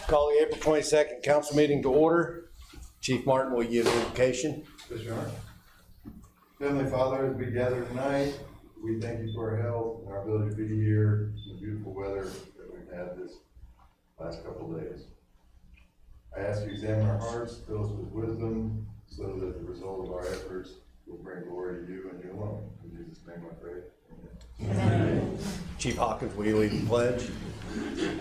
Call the April 22nd council meeting to order. Chief Martin, will you give an invocation? Yes, Your Honor. Heavenly Father, as we gather tonight, we thank you for our health and our ability to be here in the beautiful weather that we've had this last couple of days. I ask you to examine our hearts, fill us with wisdom, so that the result of our efforts will bring glory to you and you alone. In Jesus' name I pray. Amen. Chief Hawkins, will you lead the pledge?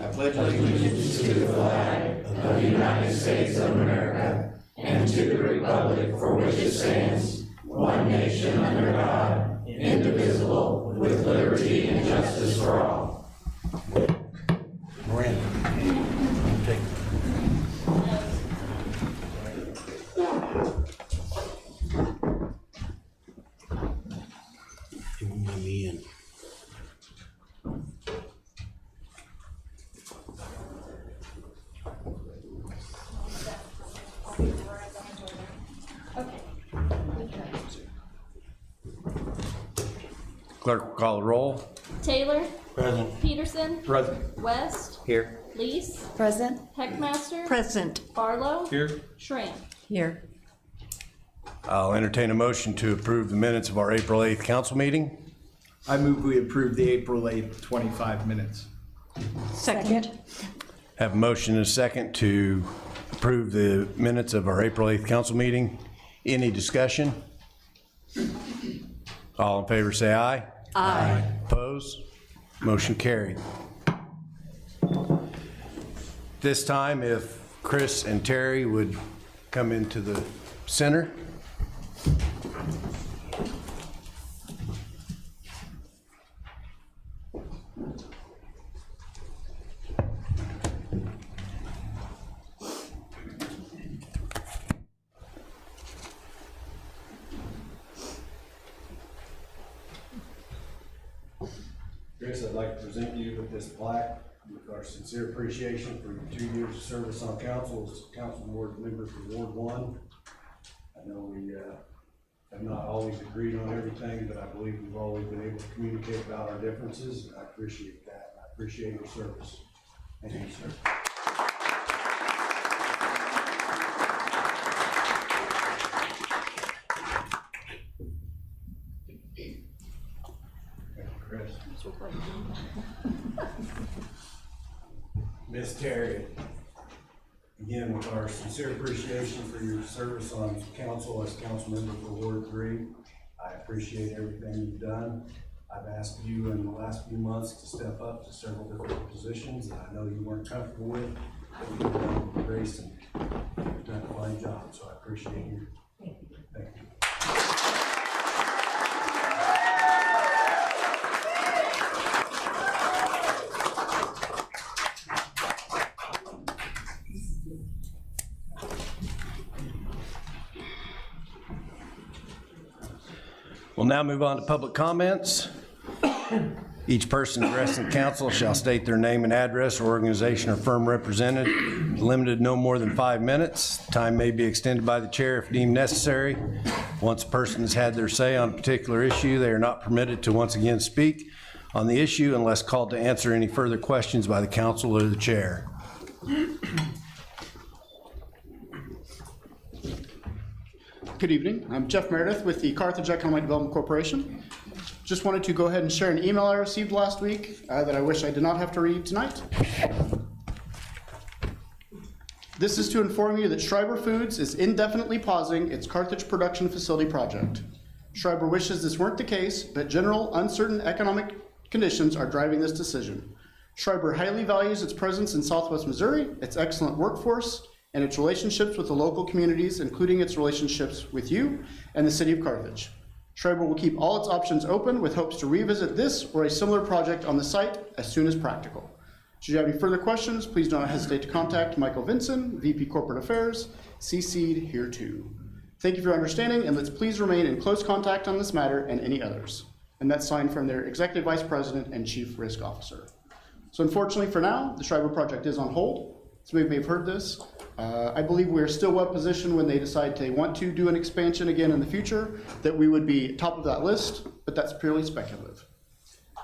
I pledge allegiance to the flag of the United States of America and to the republic for which it stands, one nation under God, indivisible, with liberty and justice for all. Miranda. Take it. Let me in. Clerk will call the roll. Taylor, Present. Peterson, Present. West, Here. Lease, Present. Heckmaster, Present. Barlow, Here. Schramm. Here. I'll entertain a motion to approve the minutes of our April 8th council meeting. I move we approve the April 8th, 25 minutes. Second. Have a motion and a second to approve the minutes of our April 8th council meeting. Any discussion? All in favor say aye. Aye. Opposed? Motion carried. This time, if Chris and Terry would come into the center. Chris, I'd like to present you with this plaque with our sincere appreciation for your 2 years of service on council as council board member for Ward 1. I know we have not always agreed on everything, but I believe we've always been able to communicate about our differences, and I appreciate that. I appreciate your service. Thank you, sir. Thank you, Chris. Ms. Terry, again, with our sincere appreciation for your service on council as council member for Ward 3. I appreciate everything you've done. I've asked you in the last few months to step up to several different positions that I know you weren't comfortable with, but you've done with grace and you've done a fine job, so I appreciate you. Thank you. We'll now move on to public comments. Each person addressing council shall state their name and address or organization or firm represented, limited no more than 5 minutes. Time may be extended by the chair if deemed necessary. Once a person has had their say on a particular issue, they are not permitted to once again speak on the issue unless called to answer any further questions by the council or the chair. Good evening. I'm Jeff Meredith with the Carthage Economic Development Corporation. Just wanted to go ahead and share an email I received last week that I wish I did not have to read tonight. This is to inform you that Schreiber Foods is indefinitely pausing its Carthage production facility project. Schreiber wishes this weren't the case, but general uncertain economic conditions are driving this decision. Schreiber highly values its presence in Southwest Missouri, its excellent workforce, and its relationships with the local communities, including its relationships with you and the city of Carthage. Schreiber will keep all its options open with hopes to revisit this or a similar project on the site as soon as practical. Should you have any further questions, please don't hesitate to contact Michael Vinson, VP Corporate Affairs, CC'd here too. Thank you for your understanding, and let's please remain in close contact on this matter and any others. And that's signed from their Executive Vice President and Chief Risk Officer. So unfortunately for now, the Schreiber project is on hold. Some of you may have heard this. I believe we are still well positioned when they decide they want to do an expansion again in the future, that we would be top of that list, but that's purely speculative.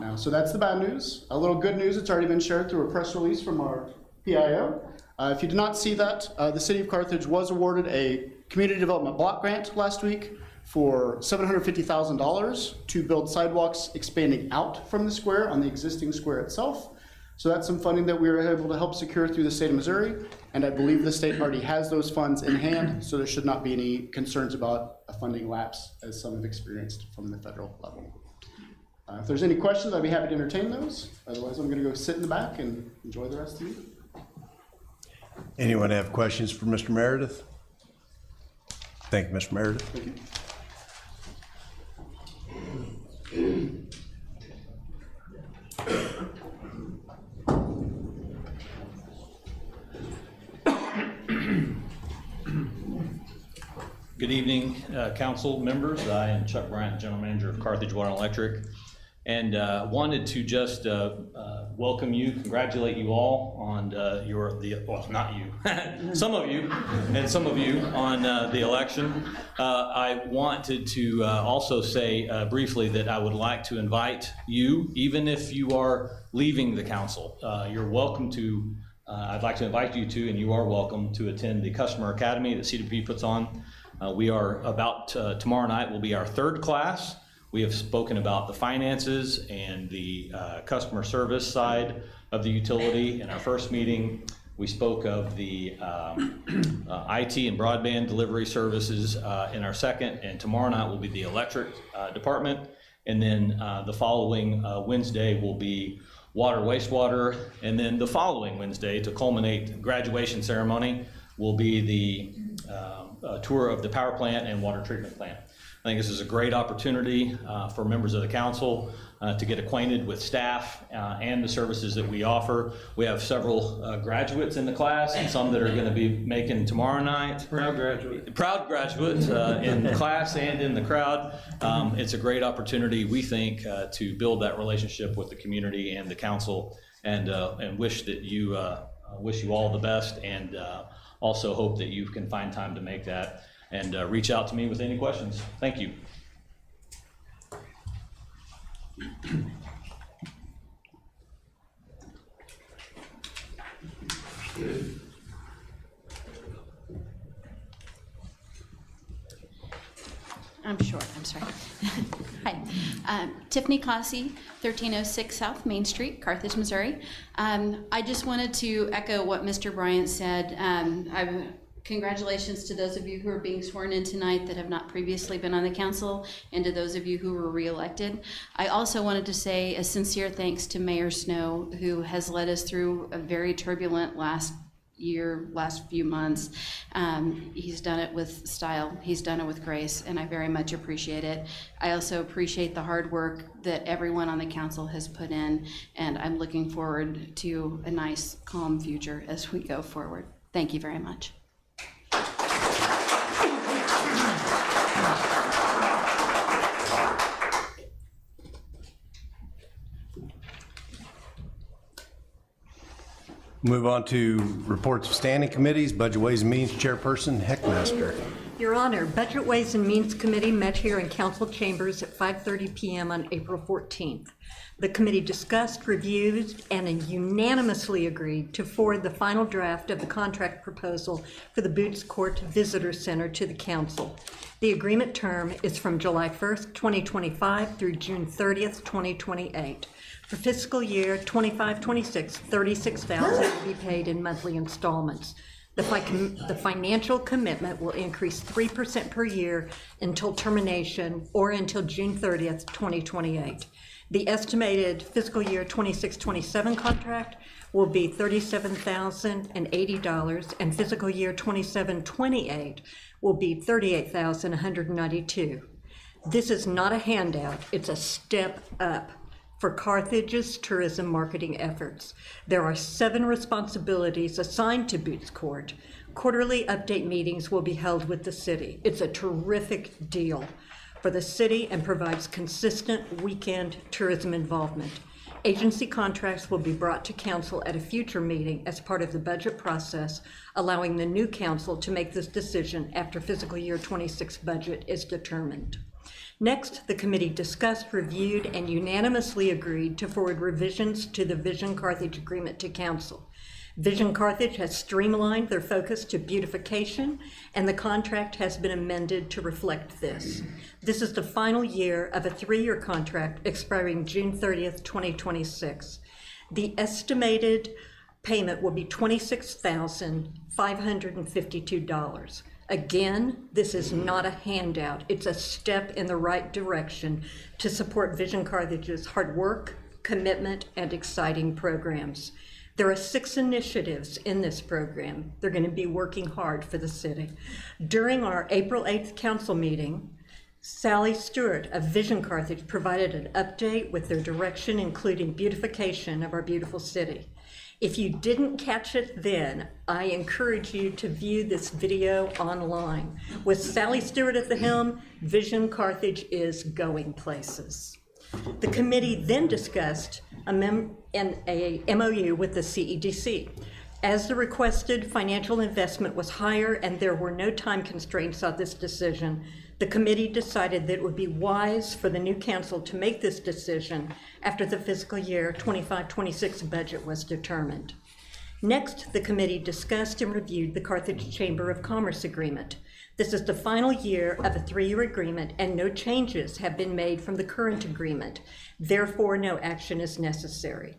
Now, so that's the bad news. A little good news, it's already been shared through a press release from our PIO. If you did not see that, the City of Carthage was awarded a Community Development Block Grant last week for $750,000 to build sidewalks expanding out from the square on the existing square itself. So that's some funding that we were able to help secure through the state of Missouri, and I believe the state already has those funds in hand, so there should not be any concerns about a funding lapse as some have experienced from the federal level. If there's any questions, I'd be happy to entertain those. Otherwise, I'm gonna go sit in the back and enjoy the rest of the meeting. Anyone have questions for Mr. Meredith? Thank you, Mr. Meredith. Thank you. Good evening, council members. I am Chuck Bryant, General Manager of Carthage Water and Electric, and wanted to just welcome you, congratulate you all on well, not you, some of you, and some of you on the election. I wanted to also say briefly that I would like to invite you, even if you are leaving the council, you're welcome to, I'd like to invite you to, and you are welcome to attend the Customer Academy that CWP puts on. We are about, tomorrow night will be our third class. We have spoken about the finances and the customer service side of the utility. In our first meeting, we spoke of the IT and broadband delivery services in our second, and tomorrow night will be the electric department. And then the following Wednesday will be water, wastewater, and then the following Wednesday, to culminate the graduation ceremony, will be the tour of the power plant and water treatment plant. I think this is a great opportunity for members of the council to get acquainted with staff and the services that we offer. We have several graduates in the class and some that are going to be making tomorrow night. Proud graduates in the class and in the crowd. It's a great opportunity, we think, to build that relationship with the community and the council, and wish you all the best, and also hope that you can find time to make that, and reach out to me with any questions. Thank you. I'm short, I'm sorry. Hi, Tiffany Cossey, 1306 South Main Street, Carthage, Missouri. I just wanted to echo what Mr. Bryant said. Congratulations to those of you who are being sworn in tonight that have not previously been on the council, and to those of you who were reelected. I also wanted to say a sincere thanks to Mayor Snow, who has led us through a very turbulent last few months. He's done it with style, he's done it with grace, and I very much appreciate it. I also appreciate the hard work that everyone on the council has put in, and I'm looking forward to a nice, calm future as we go forward. Thank you very much. Move on to reports of standing committees. Budget Ways and Means Chairperson Heckmaster. Your Honor, Budget Ways and Means Committee met here in council chambers at 5:30 p.m. on April 14th. The committee discussed, reviewed, and unanimously agreed to forward the final draft of the contract proposal for the Boots Court Visitor Center to the council. The agreement term is from July 1st, 2025 through June 30th, 2028. For fiscal year 25-26, $36,000 will be paid in monthly installments. The financial commitment will increase 3% per year until termination or until June 30th, 2028. The estimated fiscal year 26-27 contract will be $37,080, and fiscal year 27-28 will be $38,192. This is not a handout, it's a step up for Carthage's tourism marketing efforts. There are 7 responsibilities assigned to Boots Court. Quarterly update meetings will be held with the city. It's a terrific deal for the city and provides consistent weekend tourism involvement. Agency contracts will be brought to council at a future meeting as part of the budget process, allowing the new council to make this decision after fiscal year 26 budget is determined. Next, the committee discussed, reviewed, and unanimously agreed to forward revisions to the Vision Carthage agreement to council. Vision Carthage has streamlined their focus to beautification, and the contract has been amended to reflect this. This is the final year of a 3-year contract expiring June 30th, 2026. The estimated payment will be $26,552. Again, this is not a handout. It's a step in the right direction to support Vision Carthage's hard work, commitment, and exciting programs. There are 6 initiatives in this program. They're going to be working hard for the city. During our April 8th council meeting, Sally Stewart of Vision Carthage provided an update with their direction, including beautification of our beautiful city. If you didn't catch it then, I encourage you to view this video online. With Sally Stewart at the helm, Vision Carthage is going places. The committee then discussed a MOU with the CEDC. As the requested financial investment was higher and there were no time constraints on this decision, the committee decided that it would be wise for the new council to make this decision after the fiscal year 25-26 budget was determined. Next, the committee discussed and reviewed the Carthage Chamber of Commerce agreement. This is the final year of a 3-year agreement and no changes have been made from the current agreement. Therefore, no action is necessary.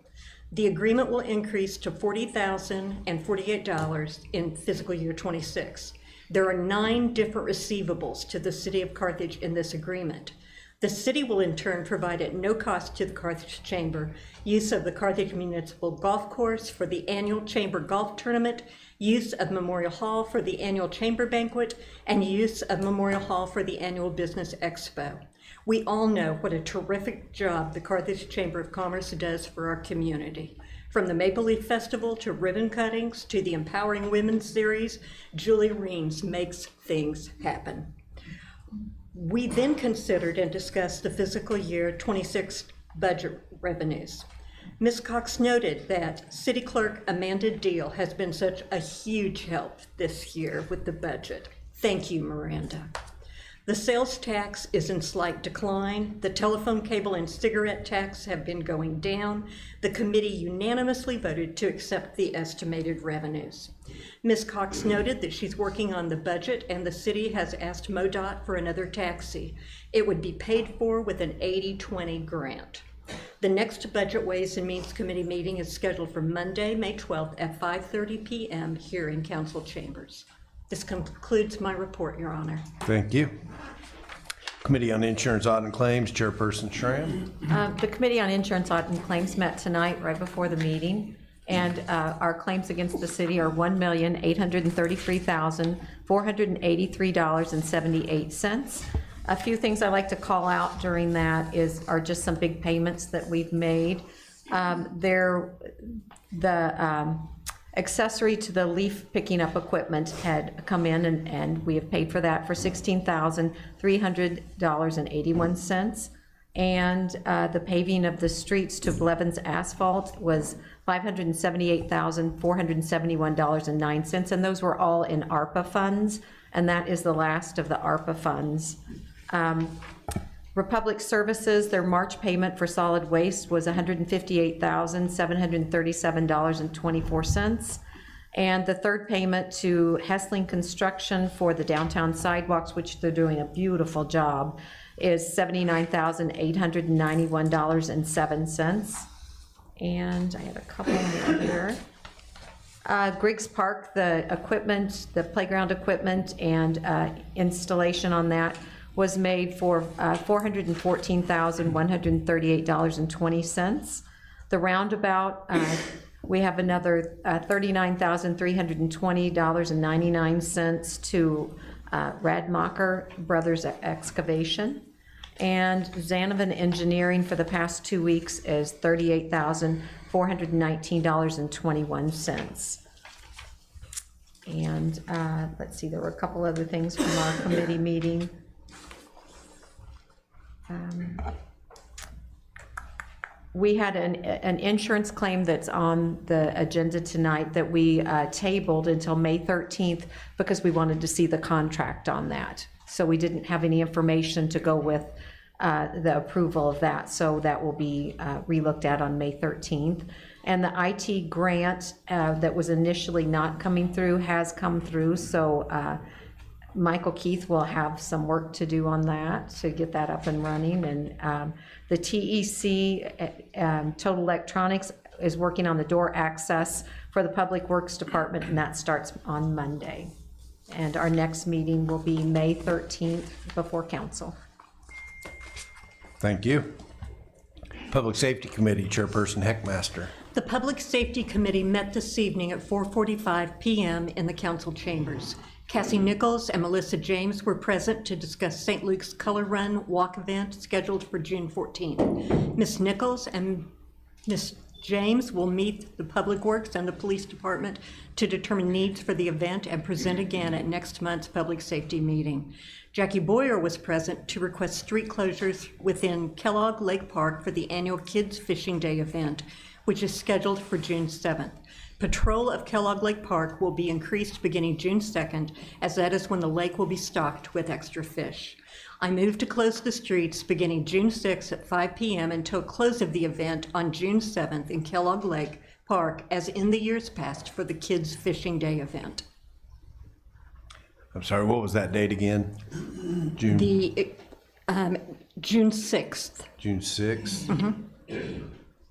The agreement will increase to $40,048 in fiscal year 26. There are 9 different receivables to the City of Carthage in this agreement. The city will in turn provide at no cost to the Carthage Chamber use of the Carthage Municipal Golf Course for the annual Chamber Golf Tournament, use of Memorial Hall for the annual Chamber Banquet, and use of Memorial Hall for the annual Business Expo. We all know what a terrific job the Carthage Chamber of Commerce does for our community. From the Maple Leaf Festival to ribbon cuttings to the Empowering Women series, Julie Reams makes things happen. We then considered and discussed the fiscal year 26 budget revenues. Ms. Cox noted that City Clerk Amanda Deal has been such a huge help this year with the budget. Thank you, Miranda. The sales tax is in slight decline. The telephone, cable, and cigarette tax have been going down. The committee unanimously voted to accept the estimated revenues. Ms. Cox noted that she's working on the budget and the city has asked MoDOT for another taxi. It would be paid for with an 80-20 grant. The next Budget Ways and Means Committee meeting is scheduled for Monday, May 12th at 5:30 p.m. here in council chambers. This concludes my report, Your Honor. Thank you. Committee on Insurance, Audit, and Claims, Chairperson Schramm. The Committee on Insurance, Audit, and Claims met tonight right before the meeting, and our claims against the city are $1,833,483.78. A few things I'd like to call out during that are just some big payments that we've made. Accessory to the leaf picking up equipment had come in, and we have paid for that for $16,300.81. And the paving of the streets to Blevins Asphalt was $578,471.09, and those were all in ARPA funds, and that is the last of the ARPA funds. Republic Services, their March payment for solid waste was $158,737.24. And the third payment to Hessling Construction for the downtown sidewalks, which they're doing a beautiful job, is $79,891.07. And I have a couple more here. Griggs Park, the equipment, the playground equipment and installation on that was made for $414,138.20. The roundabout, we have another $39,320.99 to Radmacher Brothers Excavation. And Zanovan Engineering for the past 2 weeks is $38,419.21. And let's see, there were a couple other things from our committee meeting. We had an insurance claim that's on the agenda tonight that we tabled until May 13th because we wanted to see the contract on that. So we didn't have any information to go with the approval of that. So that will be relooked at on May 13th. And the IT grant that was initially not coming through has come through. So Michael Keith will have some work to do on that to get that up and running. And the TEC, Total Electronics, is working on the door access for the Public Works Department, and that starts on Monday. And our next meeting will be May 13th before council. Thank you. Public Safety Committee Chairperson Heckmaster. The Public Safety Committee met this evening at 4:45 PM in the council chambers. Cassie Nichols and Melissa James were present to discuss St. Luke's Color Run walk event scheduled for June 14th. Ms. Nichols and Ms. James will meet the Public Works and the Police Department to determine needs for the event and present again at next month's Public Safety meeting. Jackie Boyer was present to request street closures within Kellogg Lake Park for the annual Kids Fishing Day event, which is scheduled for June 7th. Patrol of Kellogg Lake Park will be increased beginning June 2nd, as that is when the lake will be stocked with extra fish. I move to close the streets beginning June 6th at 5 PM until close of the event on June 7th in Kellogg Lake Park, as in the years past for the Kids Fishing Day event. I'm sorry, what was that date again? June June 6th. June 6th?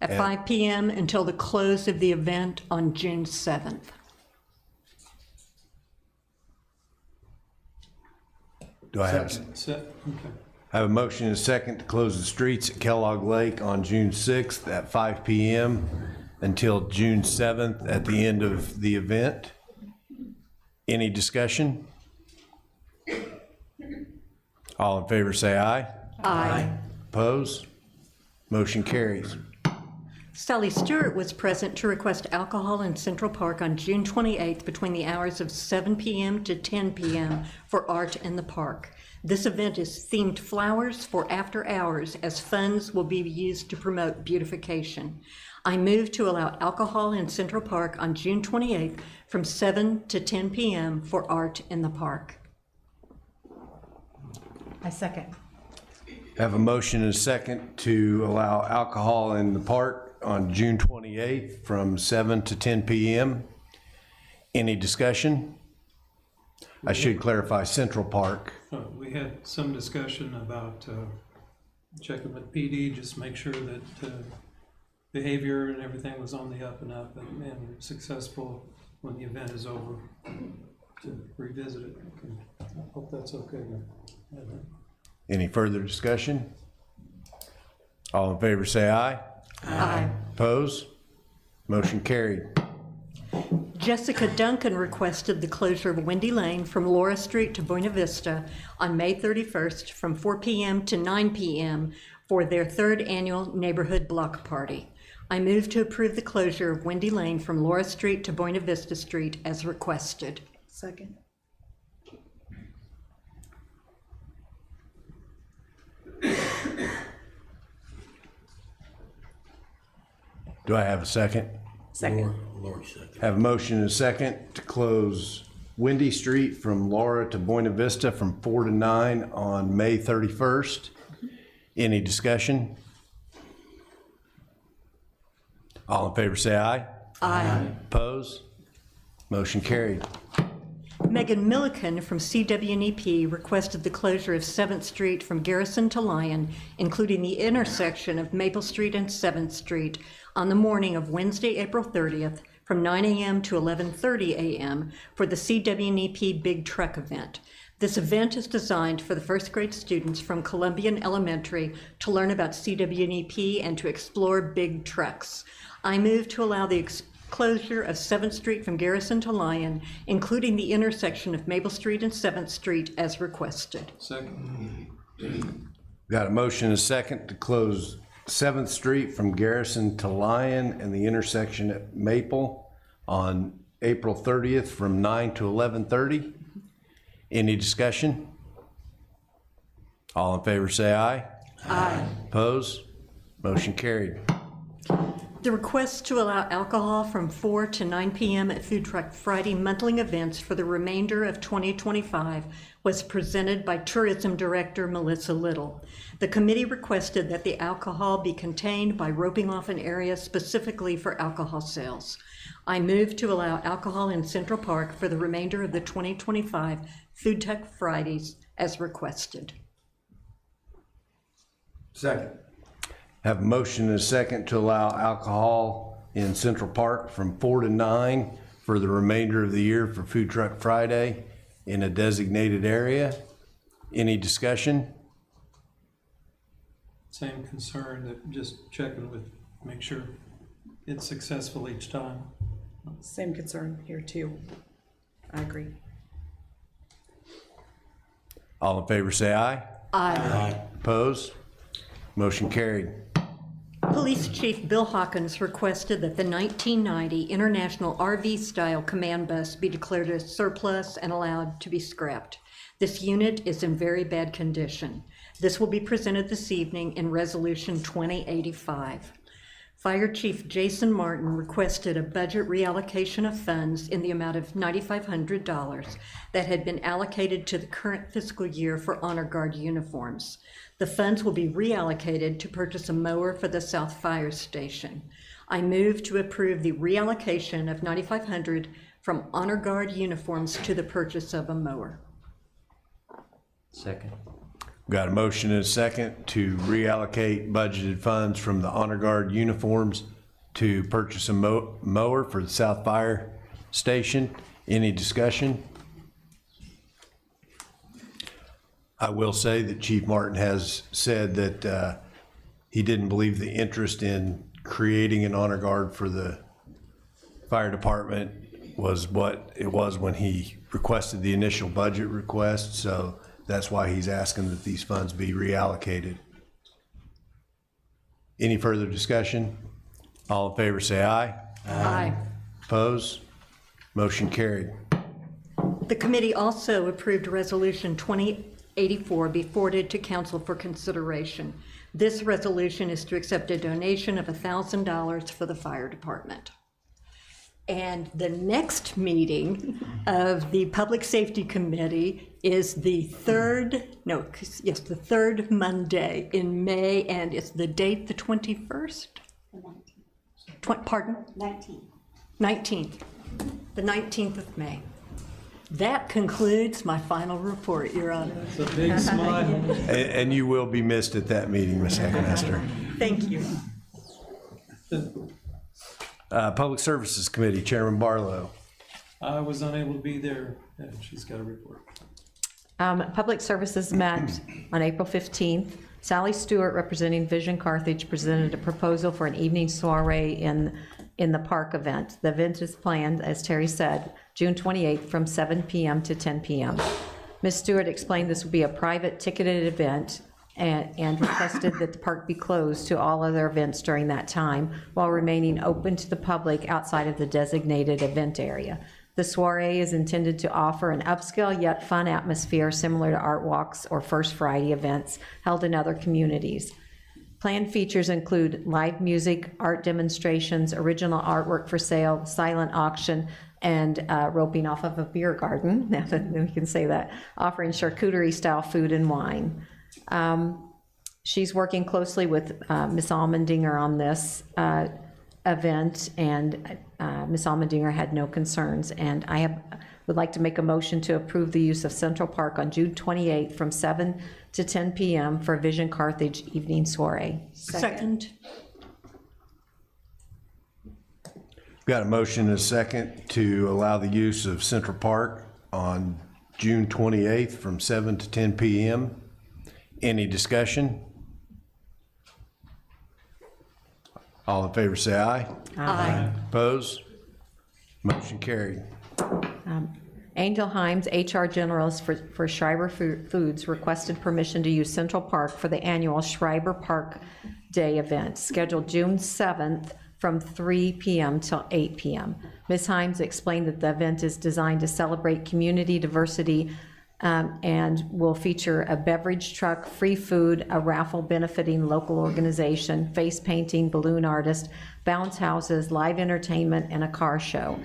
At 5 PM until the close of the event on June 7th. Do I have, I have a motion and a second to close the streets at Kellogg Lake on June 6th at 5 PM until June 7th at the end of the event. Any discussion? All in favor say aye. Aye. Opposed? Motion carries. Sally Stewart was present to request alcohol in Central Park on June 28th between the hours of 7 PM to 10 PM for art in the park. This event is themed flowers for after hours, as funds will be used to promote beautification. I move to allow alcohol in Central Park on June 28th from 7 to 10 PM for art in the park. I second. Have a motion and a second to allow alcohol in the park on June 28th from 7 to 10 PM. Any discussion? I should clarify Central Park. We had some discussion about checking with PD, just make sure that behavior and everything was on the up and up and successful when the event is over to revisit it. I hope that's okay. Any further discussion? All in favor say aye. Aye. Opposed? Motion carried. Jessica Duncan requested the closure of Windy Lane from Laura Street to Buena Vista on May 31st from 4 PM to 9 PM for their third annual neighborhood block party. I move to approve the closure of Windy Lane from Laura Street to Buena Vista Street as requested. Second. Do I have a second? Second. Have a motion and a second to close Windy Street from Laura to Buena Vista from 4 to 9 on May 31st. Any discussion? All in favor say aye. Aye. Opposed? Motion carried. Megan Milliken from CWNEP requested the closure of 7th Street from Garrison to Lyon, including the intersection of Maple Street and 7th Street, on the morning of Wednesday, April 30th, from 9 AM to 11:30 AM for the CWNEP Big Truck event. This event is designed for the first grade students from Columbian Elementary to learn about CWNEP and to explore big trucks. I move to allow the closure of 7th Street from Garrison to Lyon, including the intersection of Maple Street and 7th Street as requested. Second. Got a motion and a second to close 7th Street from Garrison to Lyon and the intersection at Maple on April 30th from 9 to 11:30. Any discussion? All in favor say aye. Aye. Opposed? Motion carried. The request to allow alcohol from 4 to 9 p.m. at Food Truck Friday monthly events for the remainder of 2025 was presented by Tourism Director Melissa Little. The committee requested that the alcohol be contained by roping off an area specifically for alcohol sales. I move to allow alcohol in Central Park for the remainder of the 2025 Food Truck Fridays as requested. Second. Have a motion and a second to allow alcohol in Central Park from 4 to 9 for the remainder of the year for Food Truck Friday in a designated area. Any discussion? Same concern, that just checking with, make sure it's successful each time. Same concern here too. I agree. All in favor say aye. Aye. Opposed? Motion carried. Police Chief Bill Hawkins requested that the 1990 International RV-style command bus be declared a surplus and allowed to be scrapped. This unit is in very bad condition. This will be presented this evening in Resolution 2085. Fire Chief Jason Martin requested a budget reallocation of funds in the amount of $9,500 that had been allocated to the current fiscal year for Honor Guard uniforms. The funds will be reallocated to purchase a mower for the South Fire Station. I move to approve the reallocation of $9,500 from Honor Guard uniforms to the purchase of a mower. Second. Got a motion and a second to reallocate budgeted funds from the Honor Guard uniforms to purchase a mower for the South Fire Station. Any discussion? I will say that Chief Martin has said that he didn't believe the interest in creating an Honor Guard for the fire department was what it was when he requested the initial budget request. So that's why he's asking that these funds be reallocated. Any further discussion? All in favor say aye. Aye. Opposed? Motion carried. The committee also approved Resolution 2084 be forwarded to council for consideration. This resolution is to accept a donation of $1,000 for the fire department. And the next meeting of the Public Safety Committee is the third Monday in May, and it's the date the 21st? Pardon? 19th. The 19th of May. That concludes my final report, Your Honor. It's a big smile. And you will be missed at that meeting, Ms. Hackmaster. Thank you. Public Services Committee, Chairman Barlow. I was unable to be there, and she's got a report. Public Services met on April 15th. Sally Stewart, representing Vision Carthage, presented a proposal for an evening soiree in the park event. The event is planned, as Terry said, June 28th from 7 p.m. to 10 p.m. Ms. Stewart explained this would be a private ticketed event and requested that the park be closed to all other events during that time while remaining open to the public outside of the designated event area. The soiree is intended to offer an upscale yet fun atmosphere similar to art walks or First Friday events held in other communities. Planned features include live music, art demonstrations, original artwork for sale, silent auction, and roping off of a beer garden, now that we can say that, offering charcuterie-style food and wine. She's working closely with Ms. Almendinger on this event, and Ms. Almendinger had no concerns. And I would like to make a motion to approve the use of Central Park on June 28th from 7 to 10 p.m. for Vision Carthage evening soiree. Second. Got a motion and a second to allow the use of Central Park on June 28th from 7 to 10 p.m. Any discussion? All in favor say aye. Aye. Opposed? Motion carried. Angel Himes, HR Generalist for Schreiber Foods, requested permission to use Central Park for the annual Schreiber Park Day event, scheduled June 7th from 3 p.m. till 8 p.m. Ms. Himes explained that the event is designed to celebrate community diversity and will feature a beverage truck, free food, a raffle benefiting local organization, face painting, balloon artist, bounce houses, live entertainment, and a car show.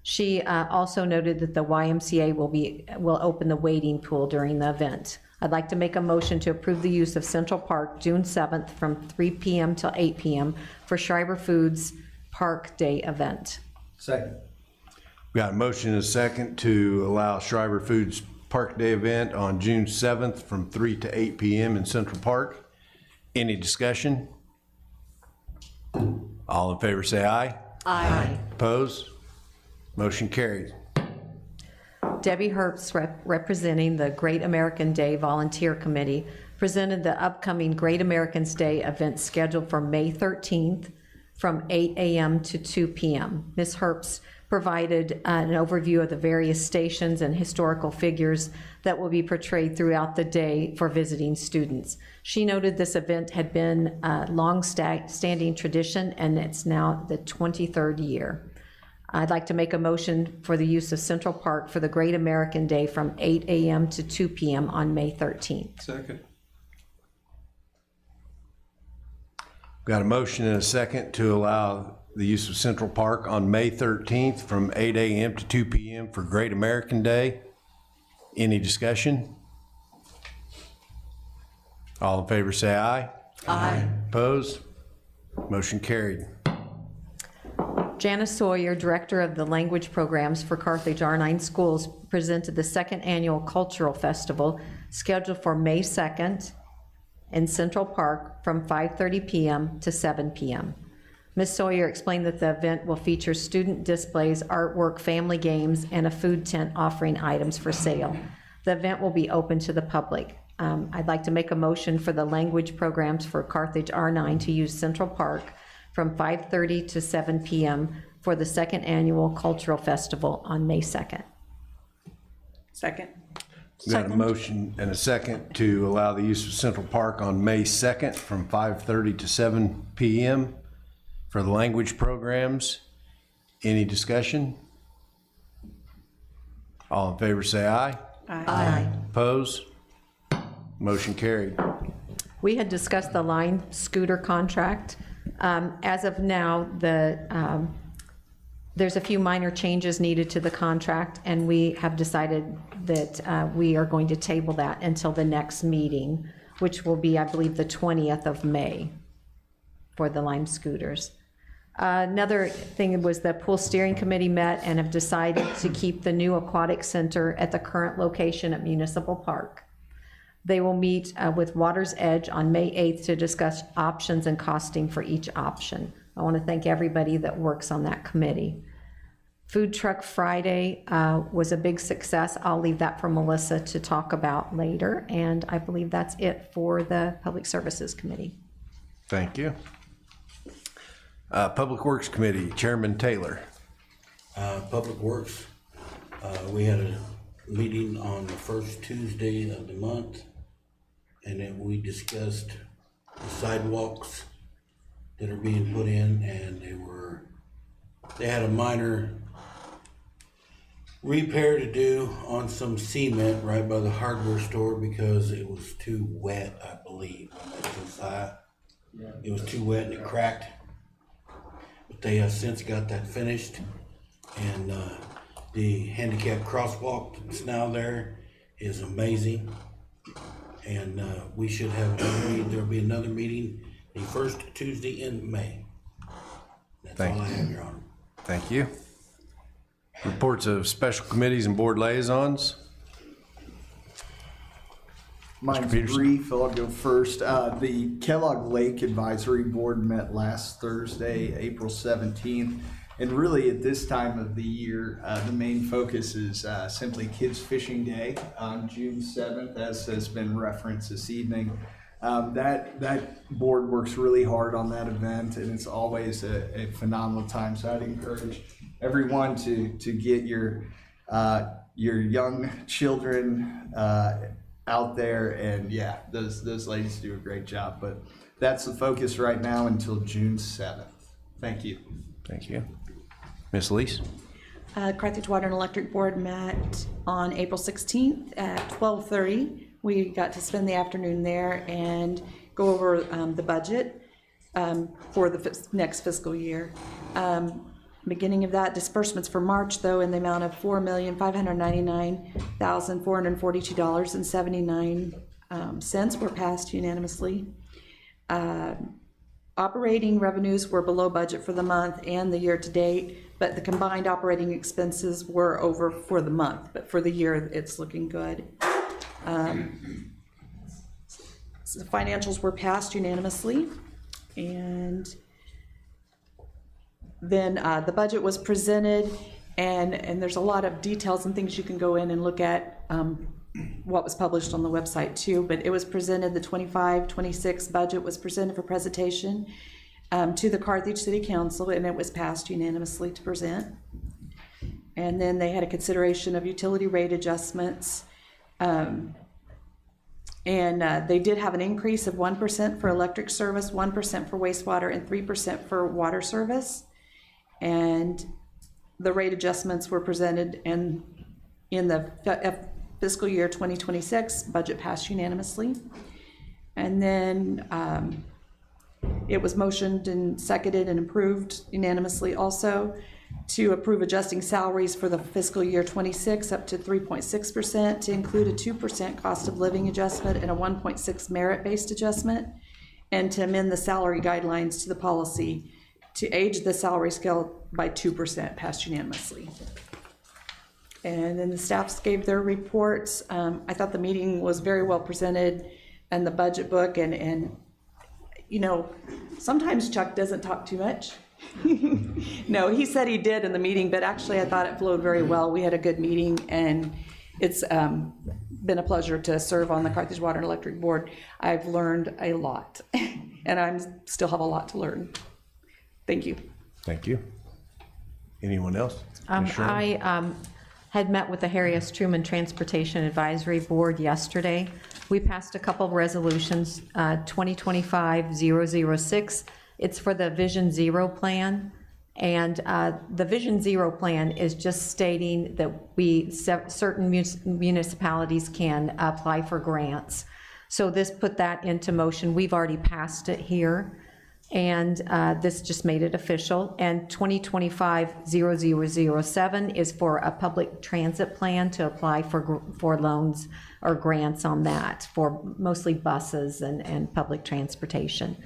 She also noted that the YMCA will open the wading pool during the event. I'd like to make a motion to approve the use of Central Park June 7th from 3 p.m. till 8 p.m. for Schreiber Foods Park Day event. Second. We got a motion and a second to allow Schreiber Foods Park Day event on June 7th from 3 to 8 p.m. in Central Park. Any discussion? All in favor say aye. Aye. Opposed? Motion carried. Debbie Herbst, representing the Great American Day Volunteer Committee, presented the upcoming Great Americans Day event scheduled for May 13th from 8 a.m. to 2 p.m. Ms. Herbst provided an overview of the various stations and historical figures that will be portrayed throughout the day for visiting students. She noted this event had been a long-standing tradition, and it's now the 23rd year. I'd like to make a motion for the use of Central Park for the Great American Day from 8 a.m. to 2 p.m. on May 13th. Second. Got a motion and a second to allow the use of Central Park on May 13th from 8 a.m. to 2 p.m. for Great American Day. Any discussion? All in favor say aye. Aye. Opposed? Motion carried. Janice Sawyer, Director of the Language Programs for Carthage R9 Schools, presented the second annual Cultural Festival scheduled for May 2nd in Central Park from 5:30 p.m. to 7 p.m. Ms. Sawyer explained that the event will feature student displays, artwork, family games, and a food tent offering items for sale. The event will be open to the public. I'd like to make a motion for the language programs for Carthage R9 to use Central Park from 5:30 to 7 p.m. for the second annual Cultural Festival on May 2nd. Second. Got a motion and a second to allow the use of Central Park on May 2nd from 5:30 to 7 p.m. for the language programs. Any discussion? All in favor say aye. Aye. Opposed? Motion carried. We had discussed the Line scooter contract. As of now, there's a few minor changes needed to the contract, and we have decided that we are going to table that until the next meeting, which will be, I believe, the 20th of May for the Lime scooters. Another thing was the Pool Steering Committee met and have decided to keep the new aquatic center at the current location at Municipal Park. They will meet with Water's Edge on May 8th to discuss options and costing for each option. I want to thank everybody that works on that committee. Food Truck Friday was a big success. I'll leave that for Melissa to talk about later, and I believe that's it for the Public Services Committee. Thank you. Public Works Committee, Chairman Taylor. Public Works, we had a meeting on the first Tuesday of the month, and then we discussed the sidewalks that are being put in, and they had a minor repair to do on some cement right by the hardware store because it was too wet, I believe, when they was inside. It was too wet and it cracked. But they have since got that finished, and the handicap crosswalk that's now there is amazing. And we should have another meeting. There'll be another meeting the first Tuesday in May. That's all I have, Your Honor. Thank you. Reports of special committees and board liaisons. Mine's Peterson. brief, I'll go first. The Kellogg Lake Advisory Board met last Thursday, April 17th. And really at this time of the year, the main focus is simply Kids Fishing Day on June 7th, as has been referenced this evening. That board works really hard on that event, and it's always a phenomenal time. So I'd encourage everyone to get your young children out there, and yeah, those ladies do a great job. But that's the focus right now until June 7th. Thank you. Thank you. Ms. Lees. Carthage Water and Electric Board met on April 16th at 12:30. We got to spend the afternoon there and go over the budget for the next fiscal year. Beginning of that, disbursements for March, though, in the amount of $4,599,442.79 were passed unanimously. Operating revenues were below budget for the month and the year to date, but the combined operating expenses were over for the month, but for the year, it's looking good. So the financials were passed unanimously, and then the budget was presented, and there's a lot of details and things you can go in and look at what was published on the website too, but it was presented, the 25-26 budget was presented for presentation to the Carthage City Council, and it was passed unanimously to present. And then they had a consideration of utility rate adjustments. And they did have an increase of 1% for electric service, 1% for wastewater, and 3% for water service. And the rate adjustments were presented, and in the fiscal year 2026, budget passed unanimously. And then it was motioned and seconded and approved unanimously also to approve adjusting salaries for the fiscal year 26 up to 3.6%, to include a 2% cost of living adjustment and a 1.6 merit-based adjustment, and to amend the salary guidelines to the policy to age the salary scale by 2%, passed unanimously. And then the staffs gave their reports. I thought the meeting was very well presented, and the budget book, and you know, sometimes Chuck doesn't talk too much. No, he said he did in the meeting, but actually I thought it flowed very well. We had a good meeting, and it's been a pleasure to serve on the Carthage Water and Electric Board. I've learned a lot, and I still have a lot to learn. Thank you. Thank you. Anyone else? I had met with the Harry S. Truman Transportation Advisory Board yesterday. We passed a couple of resolutions, 2025-006. It's for the Vision Zero plan. And the Vision Zero plan is just stating that certain municipalities can apply for grants. So this put that into motion. We've already passed it here. And this just made it official. And 2025-0007 is for a public transit plan to apply for loans or grants on that for mostly buses and public transportation.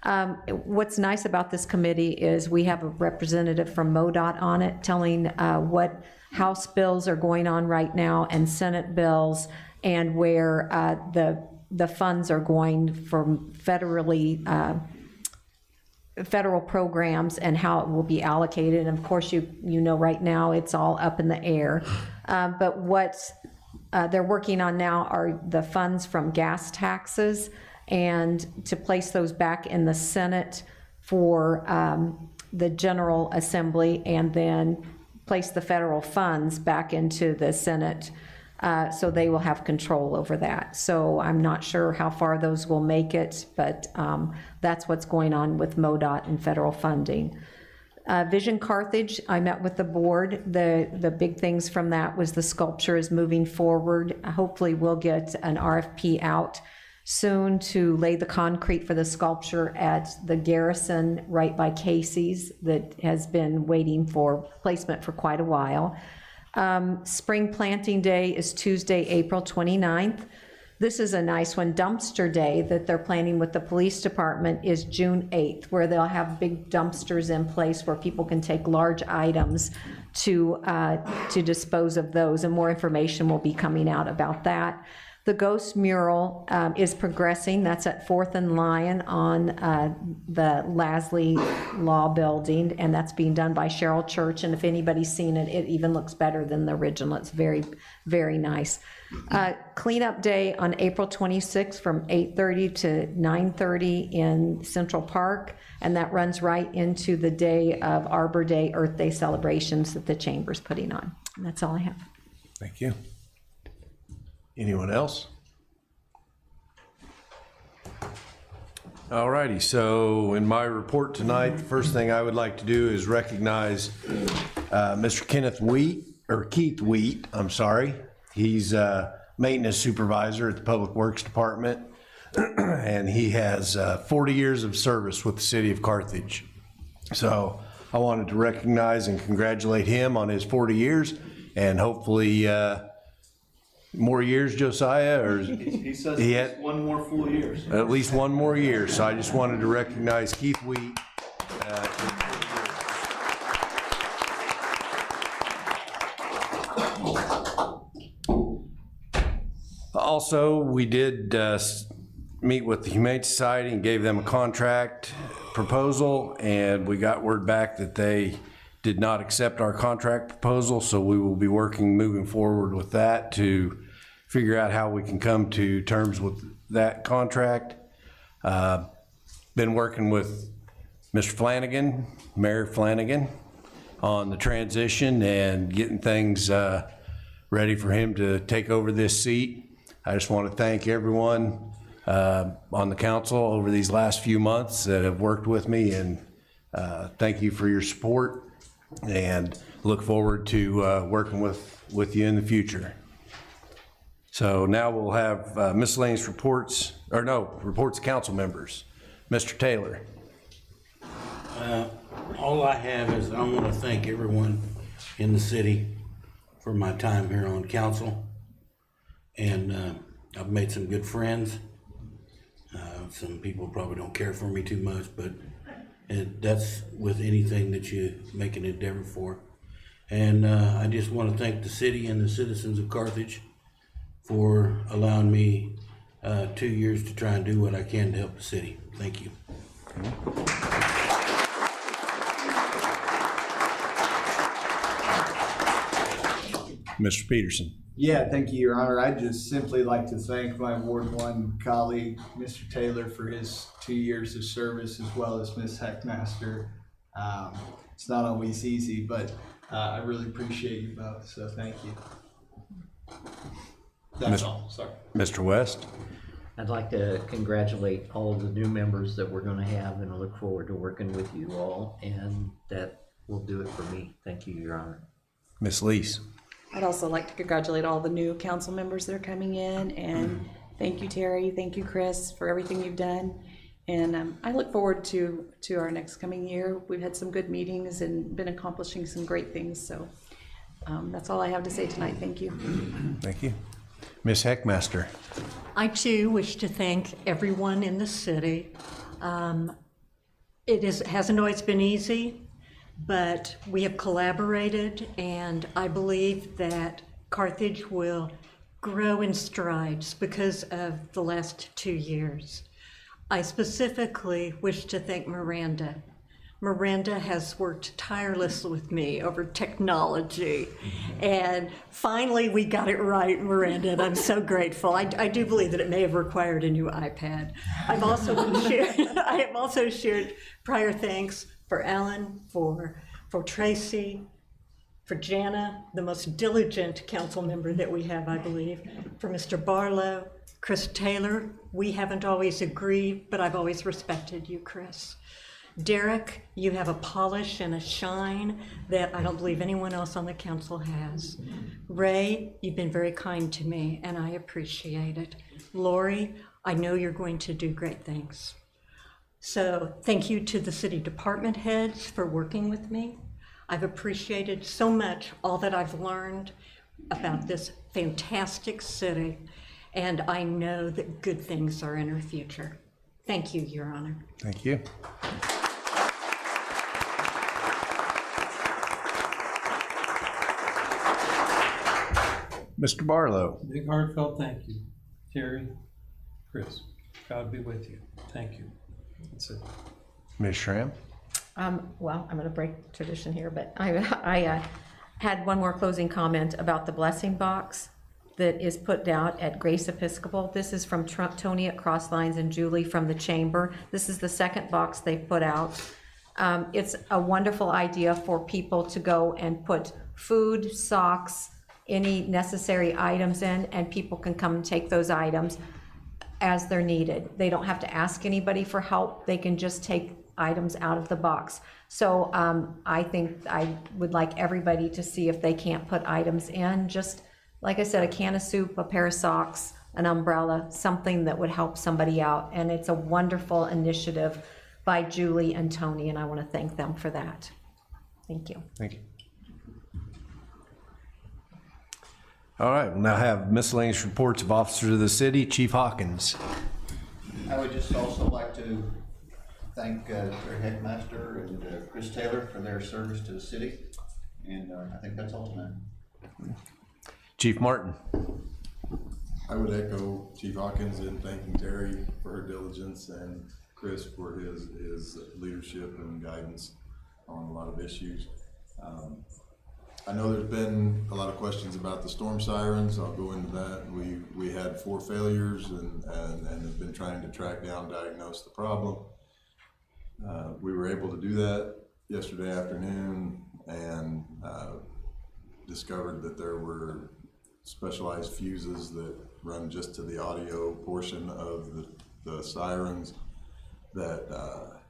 What's nice about this committee is we have a representative from MoDOT on it, telling what House bills are going on right now and Senate bills, and where the funds are going from federal programs and how it will be allocated. And of course, you know right now it's all up in the air. But what they're working on now are the funds from gas taxes, and to place those back in the Senate for the General Assembly, and then place the federal funds back into the Senate, so they will have control over that. So I'm not sure how far those will make it, but that's what's going on with MoDOT and federal funding. Vision Carthage, I met with the board. The big things from that was the sculpture is moving forward. Hopefully we'll get an RFP out soon to lay the concrete for the sculpture at the Garrison right by Casey's that has been waiting for placement for quite a while. Spring Planting Day is Tuesday, April 29th. This is a nice one. Dumpster Day that they're planning with the police department is June 8th, where they'll have big dumpsters in place where people can take large items to dispose of those, and more information will be coming out about that. The Ghost Mural is progressing. That's at 4th and Lion on the Lasley Law Building, and that's being done by Cheryl Church. And if anybody's seen it, it even looks better than the original. It's very, very nice. Cleanup Day on April 26th from 8:30 to 9:30 in Central Park, and that runs right into the day of Arbor Day, Earth Day celebrations that the Chamber's putting on. And that's all I have. Thank you. Anyone else? All righty, so in my report tonight, the first thing I would like to do is recognize Mr. Keith Wheat, I'm sorry. He's maintenance supervisor at the Public Works Department, and he has 40 years of service with the city of Carthage. So I wanted to recognize and congratulate him on his 40 years, and hopefully more years, Josiah, or He says he at had least one more full year. at least one more year. So I just wanted to recognize Keith Wheat. Also, we did meet with the Humane Society and gave them a contract proposal, and we got word back that they did not accept our contract proposal, so we will be working moving forward with that to figure out how we can come to terms with that contract. Been working with Mr. Flanagan, Mayor Flanagan, on the transition and getting things ready for him to take over this seat. I just want to thank everyone on the council over these last few months that have worked with me, and thank you for your support, and look forward to working with you in the future. So now we'll have miscellaneous reports, or no, reports of council members. Mr. Taylor. All I have is I want to thank everyone in the city for my time here on council. And I've made some good friends. Some people probably don't care for me too much, but that's with anything that you make an endeavor for. And I just want to thank the city and the citizens of Carthage for allowing me 2 years to try and do what I can to help the city. Thank you. Mr. Peterson. Yeah, thank you, Your Honor. I'd just simply like to thank my Ward 1 colleague, Mr. Taylor, for his 2 years of service, as well as Ms. Heckmaster. It's not always easy, but I really appreciate you both, so thank you. That's all, sorry. Mr. West. I'd like to congratulate all of the new members that we're going to have, and I look forward to working with you all, and that will do it for me. Thank you, Your Honor. Ms. Lees. I'd also like to congratulate all the new council members that are coming in, and thank you, Terry, thank you, Chris, for everything you've done. And I look forward to our next coming year. We've had some good meetings and been accomplishing some great things, so that's all I have to say tonight. Thank you. Thank you. Ms. Heckmaster. I too wish to thank everyone in the city. It hasn't always been easy, but we have collaborated, and I believe that Carthage will grow in strides because of the last 2 years. I specifically wish to thank Miranda. Miranda has worked tirelessly with me over technology, and finally we got it right, Miranda, and I'm so grateful. I do believe that it may have required a new iPad. I have also shared prior thanks for Alan, for Tracy, for Jana, the most diligent council member that we have, I believe, for Mr. Barlow, Chris Taylor. We haven't always agreed, but I've always respected you, Chris. Derek, you have a polish and a shine that I don't believe anyone else on the council has. Ray, you've been very kind to me, and I appreciate it. Lori, I know you're going to do great things. So thank you to the city department heads for working with me. I've appreciated so much all that I've learned about this fantastic city, and I know that good things are in our future. Thank you, Your Honor. Thank you. Mr. Barlow. Big heartfelt thank you, Terry, Chris. God be with you. Thank you. That's it. Ms. Schramm. Well, I'm going to break tradition here, but I had one more closing comment about the blessing box that is put out at Grace Episcopal. This is from Tony at Crosslines and Julie from the Chamber. This is the second box they put out. It's a wonderful idea for people to go and put food, socks, any necessary items in, and people can come and take those items as they're needed. They don't have to ask anybody for help. They can just take items out of the box. So I think I would like everybody to see if they can't put items in, just like I said, a can of soup, a pair of socks, an umbrella, something that would help somebody out. And it's a wonderful initiative by Julie and Tony, and I want to thank them for that. Thank you. Thank you. All right, we'll now have miscellaneous reports of officers of the city. Chief Hawkins. I would just also like to thank Terry Heckmaster and Chris Taylor for their service to the city. And I think that's all tonight. Chief Martin. I would echo Chief Hawkins in thanking Terry for her diligence and Chris for his leadership and guidance on a lot of issues. I know there's been a lot of questions about the storm sirens. I'll go into that. We had 4 failures and have been trying to track down, diagnose the problem. We were able to do that yesterday afternoon and discovered that there were specialized fuses that run just to the audio portion of the sirens that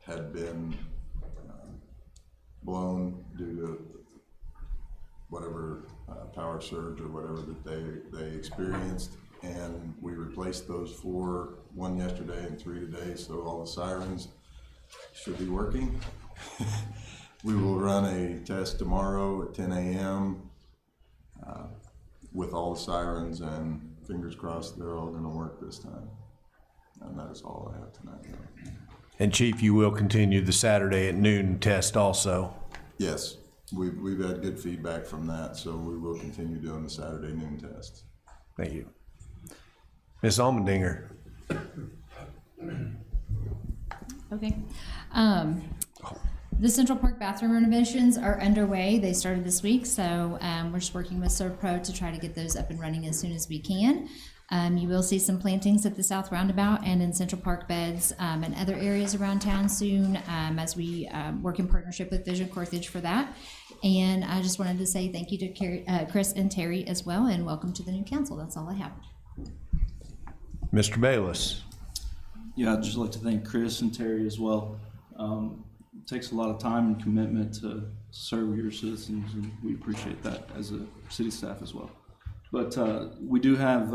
had been blown due to whatever power surge or whatever that they experienced, and we replaced those 4, 1 yesterday and 3 today, so all the sirens should be working. We will run a test tomorrow at 10 a.m. With all the sirens, and fingers crossed they're all gonna work this time. And that is all I have tonight. And Chief, you will continue the Saturday at noon test also. Yes, we've had good feedback from that, so we will continue doing the Saturday noon tests. Thank you. Ms. Almendinger. Okay. The Central Park bathroom renovations are underway. They started this week, so we're just working with ServPro to try to get those up and running as soon as we can. You will see some plantings at the South Roundabout and in Central Park beds and other areas around town soon as we work in partnership with Vision Carthage for that. And I just wanted to say thank you to Chris and Terry as well, and welcome to the new council. That's all I have. Mr. Bayless. Yeah, I'd just like to thank Chris and Terry as well. It takes a lot of time and commitment to serve your citizens, and we appreciate that as a city staff as well. But we do have,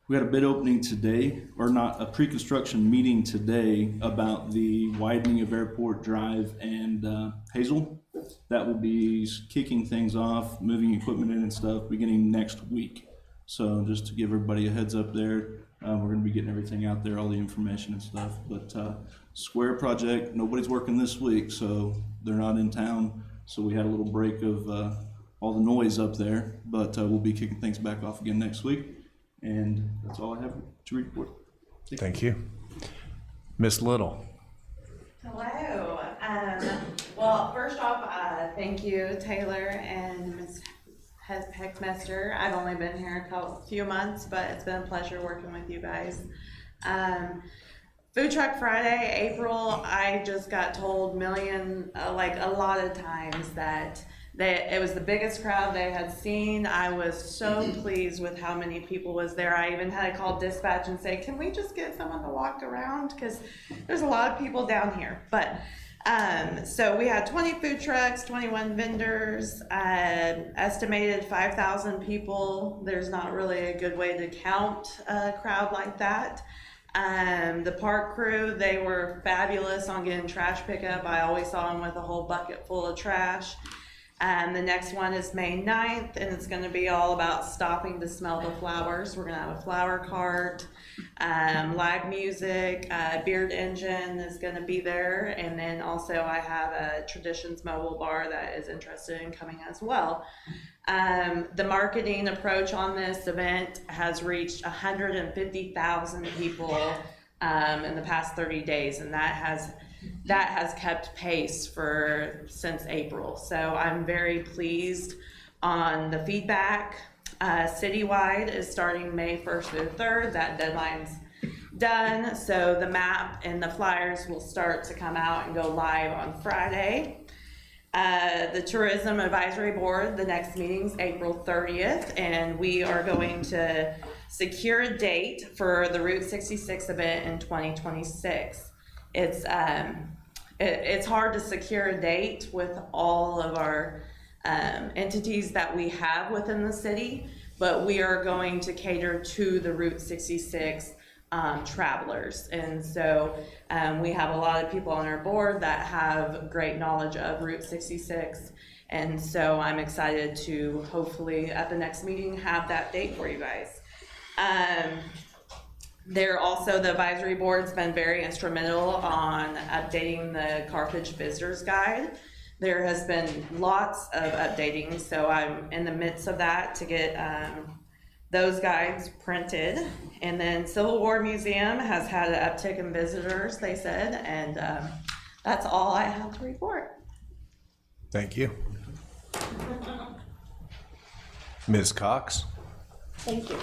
we had a bid opening today, or not, a pre-construction meeting today about the widening of Airport Drive and Hazel. That will be kicking things off, moving equipment in and stuff beginning next week. So just to give everybody a heads up there, we're gonna be getting everything out there, all the information and stuff. But Square project, nobody's working this week, so they're not in town. So we had a little break of all the noise up there, but we'll be kicking things back off again next week. And that's all I have to report. Thank you. Ms. Little. Hello. Well, first off, thank you, Taylor and Ms. Heckmaster. I've only been here a few months, but it's been a pleasure working with you guys. Food Truck Friday, April, I just got told like a lot of times that it was the biggest crowd they had seen. I was so pleased with how many people was there. I even had to call dispatch and say, can we just get someone to walk around? Because there's a lot of people down here. But so we had 20 food trucks, 21 vendors, estimated 5,000 people. There's not really a good way to count a crowd like that. The park crew, they were fabulous on getting trash pickup. I always saw them with a whole bucket full of trash. The next one is May 9th, and it's gonna be all about stopping to smell the flowers. We're gonna have a flower cart, live music, Beard Engine is gonna be there, and then also I have a Traditions mobile bar that is interested in coming as well. The marketing approach on this event has reached 150,000 people in the past 30 days, and that has kept pace since April. So I'm very pleased on the feedback. Citywide is starting May 1st through 3rd. That deadline's done. So the map and the flyers will start to come out and go live on Friday. The Tourism Advisory Board, the next meeting's April 30th, and we are going to secure a date for the Route 66 event in 2026. it's hard to secure a date with all of our entities that we have within the city, but we are going to cater to the Route 66 travelers. And so we have a lot of people on our board that have great knowledge of Route 66. And so I'm excited to hopefully at the next meeting have that date for you guys. The advisory board's been very instrumental on updating the Carthage Visitors Guide. There has been lots of updating, so I'm in the midst of that to get those guides printed. And then Civil War Museum has had an uptick in visitors, they said, and that's all I have to report. Thank you. Ms. Cox? Thank you.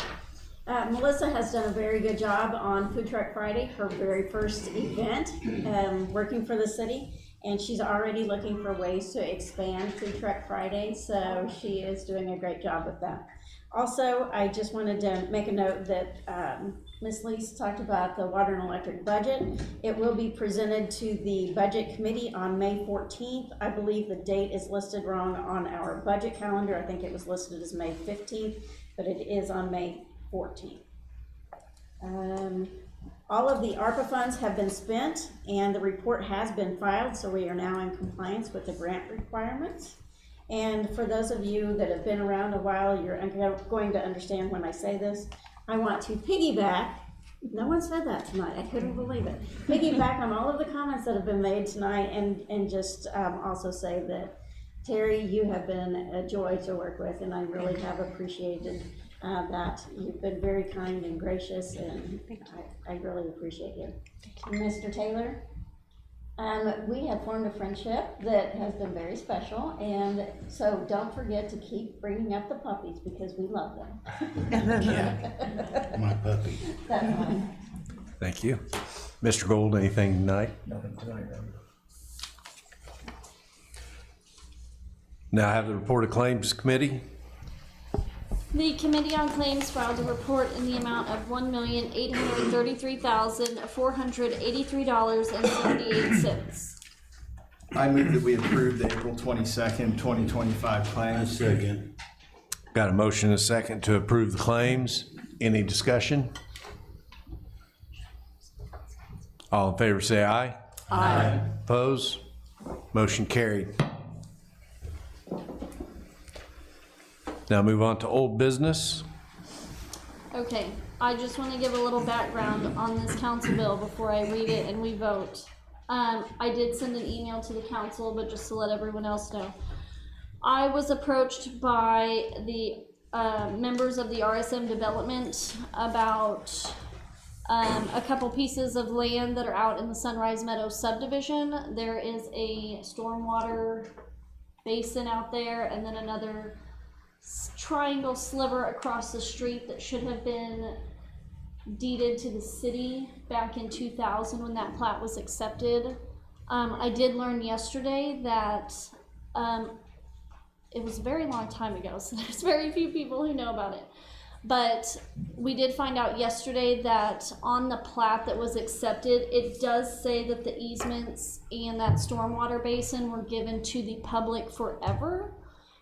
Melissa has done a very good job on Food Truck Friday, her very first event, working for the city, and she's already looking for ways to expand Food Truck Friday, so she is doing a great job with that. Also, I just wanted to make a note that Ms. Lees talked about the water and electric budget. It will be presented to the Budget Committee on May 14th. I believe the date is listed wrong on our budget calendar. I think it was listed as May 15th, but it is on May 14th. All of the ARPA funds have been spent and the report has been filed, so we are now in compliance with the grant requirements. And for those of you that have been around a while, you're going to understand when I say this. I want to piggyback, no one said that tonight, I couldn't believe it. Piggyback on all of the comments that have been made tonight and just also say that Terry, you have been a joy to work with, and I really have appreciated that. You've been very kind and gracious, and I really appreciate you. Mr. Taylor, we have formed a friendship that has been very special, and so don't forget to keep bringing up the puppies because we love them. Yeah, my puppy. That's fine. Thank you. Mr. Gold, anything tonight? Nothing tonight, Now I have the report of claims committee. The Committee on Claims filed a report in the amount of $1,833,483.78. I move that we approve the April 22nd, 2025 claims. Second. Got a motion and a second to approve the claims. Any discussion? All in favor say aye. Aye. Opposed? Motion carried. Now move on to old business. Okay, I just want to give a little background on this council bill before I read it and we vote. I did send an email to the council, but just to let everyone else know. I was approached by the members of the RSM development about a couple pieces of land that are out in the Sunrise Meadows subdivision. There is a stormwater basin out there and then another triangle sliver across the street that should have been deeded to the city back in 2000 when that plat was accepted. I did learn yesterday that it was a very long time ago, so there's very few people who know about it. But we did find out yesterday that on the plat that was accepted, it does say that the easements and that stormwater basin were given to the public forever.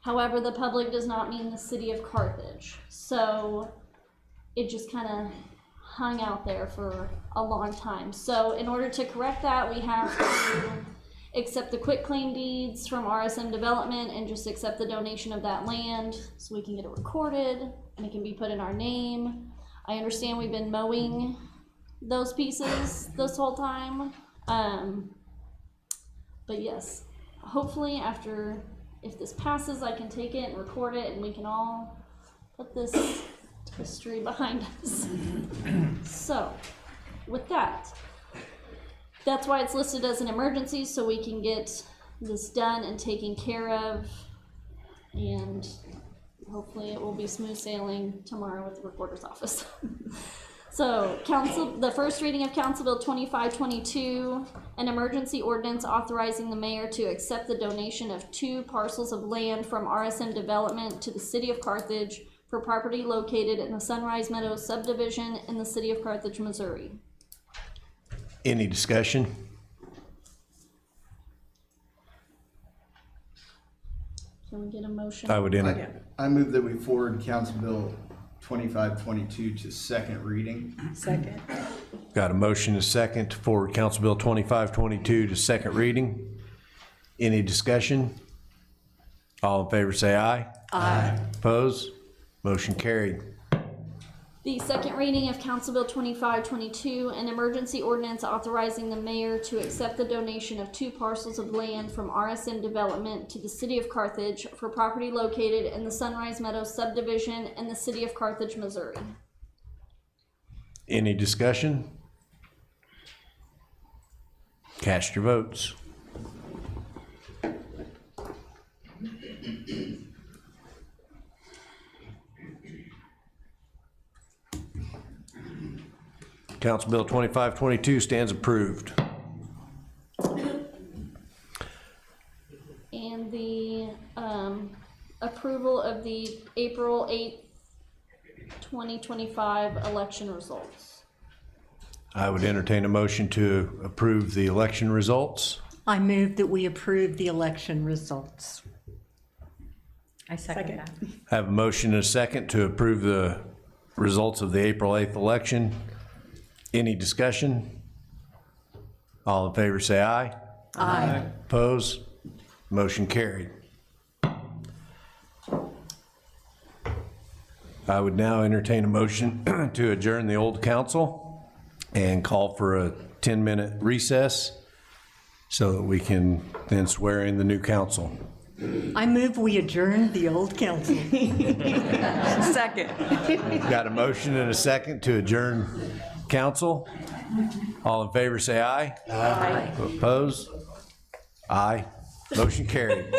However, the public does not mean the city of Carthage. So it just kind of hung out there for a long time. So in order to correct that, we have to accept the quitclaim deeds from RSM Development and just accept the donation of that land so we can get it recorded and it can be put in our name. I understand we've been mowing those pieces this whole time. But yes, hopefully after, if this passes, I can take it and record it and we can all put this history behind us. So with that, that's why it's listed as an emergency, so we can get this done and taken care of, and hopefully it will be smooth sailing tomorrow with the recorder's office. So the first reading of Council Bill 2522, an emergency ordinance authorizing the mayor to accept the donation of 2 parcels of land from RSM Development to the city of Carthage for property located in the Sunrise Meadows subdivision in the city of Carthage, Missouri. Any discussion? Can we get a motion? I would enter. I move that we forward Council Bill 2522 to second reading. Second. Got a motion and a second to forward Council Bill 2522 to second reading. Any discussion? All in favor say aye. Aye. Opposed? Motion carried. The second reading of Council Bill 2522, an emergency ordinance authorizing the mayor to accept the donation of 2 parcels of land from RSM Development to the city of Carthage for property located in the Sunrise Meadows subdivision in the city of Carthage, Missouri. Any discussion? Cast your votes. Council Bill 2522 stands approved. And the approval of the April 8th, 2025 election results. I would entertain a motion to approve the election results. I move that we approve the election results. I second that. Have a motion and a second to approve the results of the April 8th election. Any discussion? All in favor say aye. Aye. Opposed? Motion carried. I would now entertain a motion to adjourn the old council and call for a 10-minute recess so that we can then swear in the new council. I move we adjourn the old council. Second. Got a motion and a second to adjourn council. All in favor say aye. Aye. Opposed? Aye. Motion carried.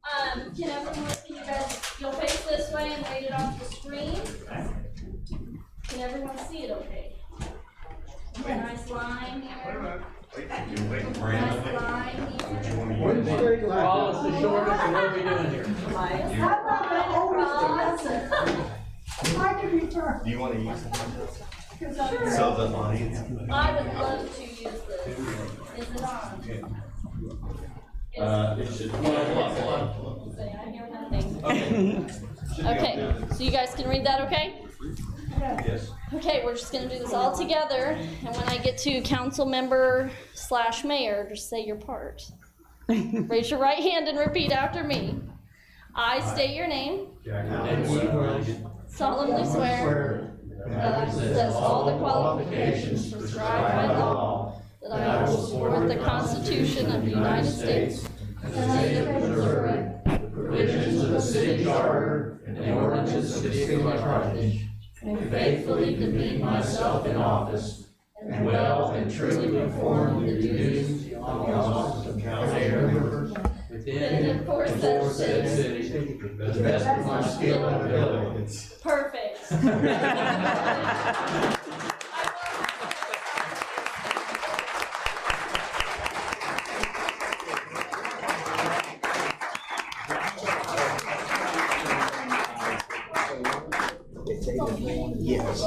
Can everyone, you'll face this way and read it off the screen? Can everyone see it okay? A nice line here. Nice line here. Smallest to shortest, and what are we doing here? Do you want to use Sure. so the audience? I would love to use this. Is it on? It should. Say, I hear nothing. Okay, so you guys can read that okay? Yes. Okay, we're just gonna do this all together, and when I get to council member / mayor, just say your part. Raise your right hand and repeat after me. I state your name, solemnly swear that I possess all the qualifications prescribed by law, that I will support the Constitution of the United States, the state of Missouri, the provisions of the city charter, and the ordinances of the city of Carthage, and faithfully demean myself in office, and well and truly perform the duties of the office of council member within and for said city, to the best of my skill and ability. Perfect. Yes.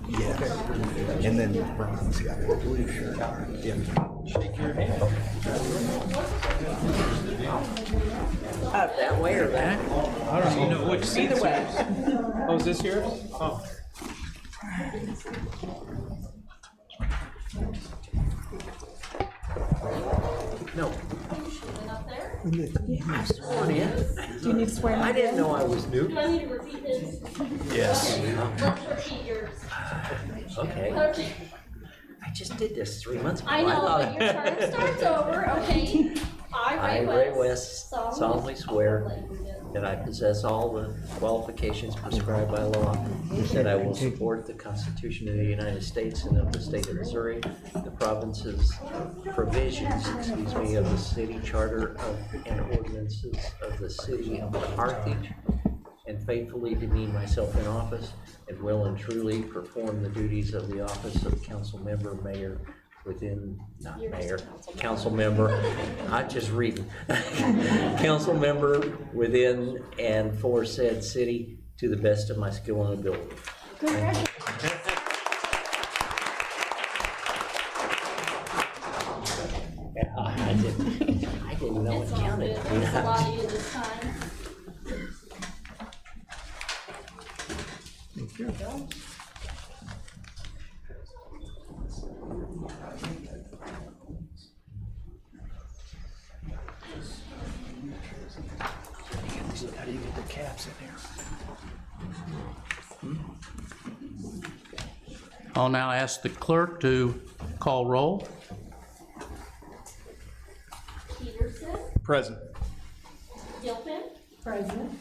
Yes. And then Ron's got a blue shirt on. Yeah. Shake your hand. That way or that? I don't even know which seat. Either way. Oh, is this yours? Oh. No. I'm sworn in. Do you need to swear? I didn't know I was new. Do I need to repeat this? Yes. Let's repeat yours. Okay. Okay. I just did this 3 months ago. I know, thought but your term starts over, okay? I, Ray West, solemnly swear that I possess all the qualifications prescribed by law, that I will support the Constitution of the United States and of the state of Missouri, the province's provisions, of the city charter and ordinances of the city of Carthage, and faithfully demean myself in office, and will and truly perform the duties of the office of council member, mayor, council member, I just read, council member within and for said city to the best of my skill and ability. I didn't know it counted. It's a lot of you this time. Here we go. How do you get the caps in here? I'll now ask the clerk to call roll. Peterson, Present. Gilpin, Present.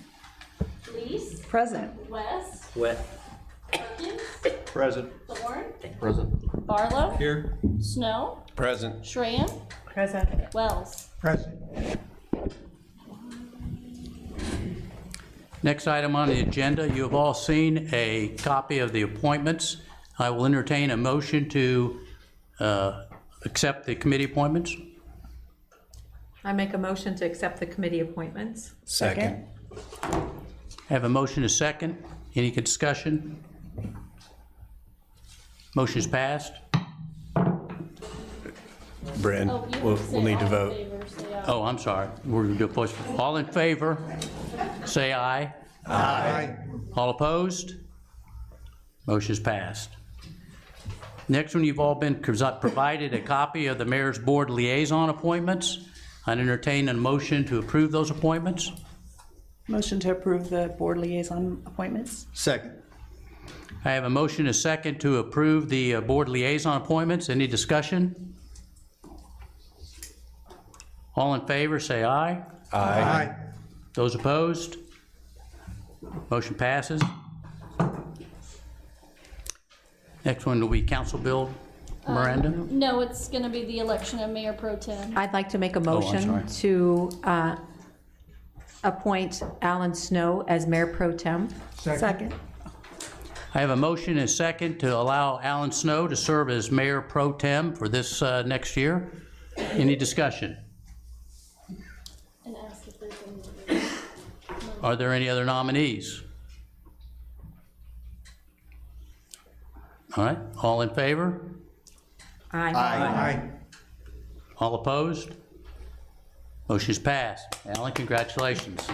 Lees, Present. West, Perkins, Present. Thorne, Present. Barlow, Here. Snow, Present. Schramm, Present. Wells. Present. Next item on the agenda, you have all seen a copy of the appointments. I will entertain a motion to accept the committee appointments. I make a motion to accept the committee appointments. Second. Have a motion to second. Any discussion? Motion is passed. Bren, Oh, you we'll have to say need to all in vote. favor, say aye. Oh, I'm sorry. We're going to do a push. All in favor, say aye. Aye. All opposed? Motion is passed. Next one, you've all been provided a copy of the mayor's board liaison appointments. I'd entertain a motion to approve those appointments. Motion to approve the board liaison appointments. Second. I have a motion, a second, to approve the board liaison appointments. Any discussion? All in favor, say aye. Aye. Those opposed? Motion passes. Next one will be Council Bill, Miranda. No, it's gonna be the election of Mayor Pro Tem. I'd like to make a Oh, I'm motion sorry. to appoint Alan Snow as Mayor Pro Tem. Second. I have a motion and a second to allow Alan Snow to serve as Mayor Pro Tem for this next year. Any discussion? And ask if there's any. Are there any other nominees? All right, all in favor? Aye. All opposed? Motion's passed. Alan, congratulations.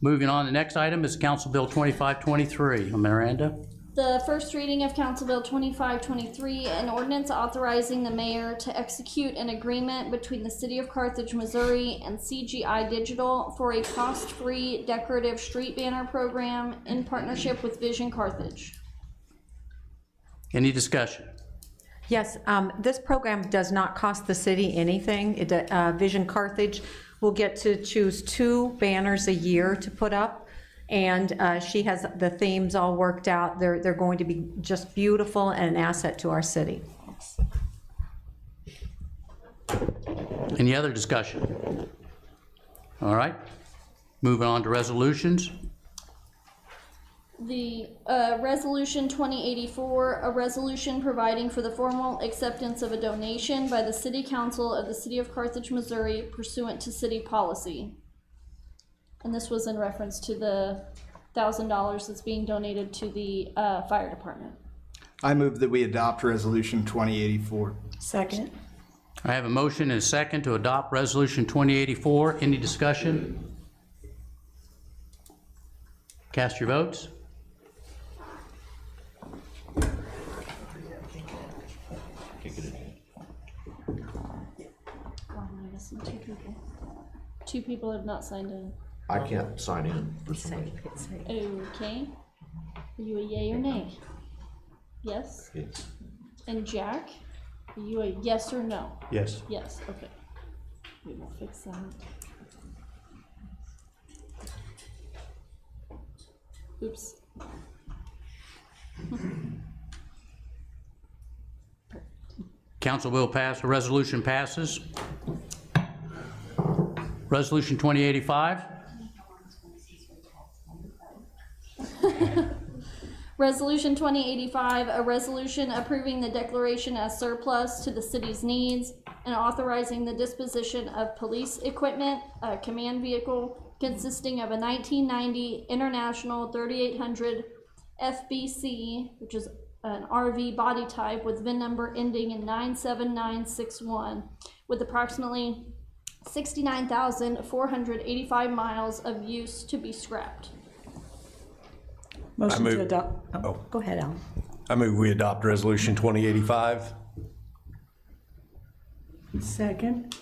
Moving on, the next item is Council Bill 2523. Miranda? The first reading of Council Bill 2523, an ordinance authorizing the mayor to execute an agreement between the City of Carthage, Missouri and CGI Digital for a cost-free decorative street banner program in partnership with Vision Carthage. Any discussion? Yes, this program does not cost the city anything. Vision Carthage will get to choose 2 banners a year to put up, and she has the themes all worked out. They're going to be just beautiful and an asset to our city. Any other discussion? All right, moving on to resolutions. The Resolution 2084, a resolution providing for the formal acceptance of a donation by the City Council of the City of Carthage, Missouri pursuant to city policy. And this was in reference to the $1,000 that's being donated to the fire department. I move that we adopt Resolution 2084. Second. I have a motion and a second to adopt Resolution 2084. Any discussion? Cast your votes. Oh, I'm missing 2 people. 2 people have not signed in. I can't sign in. Okay. Are you a yay or nay? Yes? Yes. And Jack, are you a yes or no? Yes. Yes, okay. We will fix that. Oops. Council will pass, the resolution passes. Resolution 2085. Resolution 2085, a resolution approving the declaration as surplus to the city's needs and authorizing the disposition of police equipment, a command vehicle consisting of a 1990 International 3800 FBC, which is an RV body type with VIN number ending in 97961, with approximately 69,485 miles of use to be scrapped. Motion move- to adopt. Oh, go ahead, Alan. I move we adopt Resolution 2085. Second.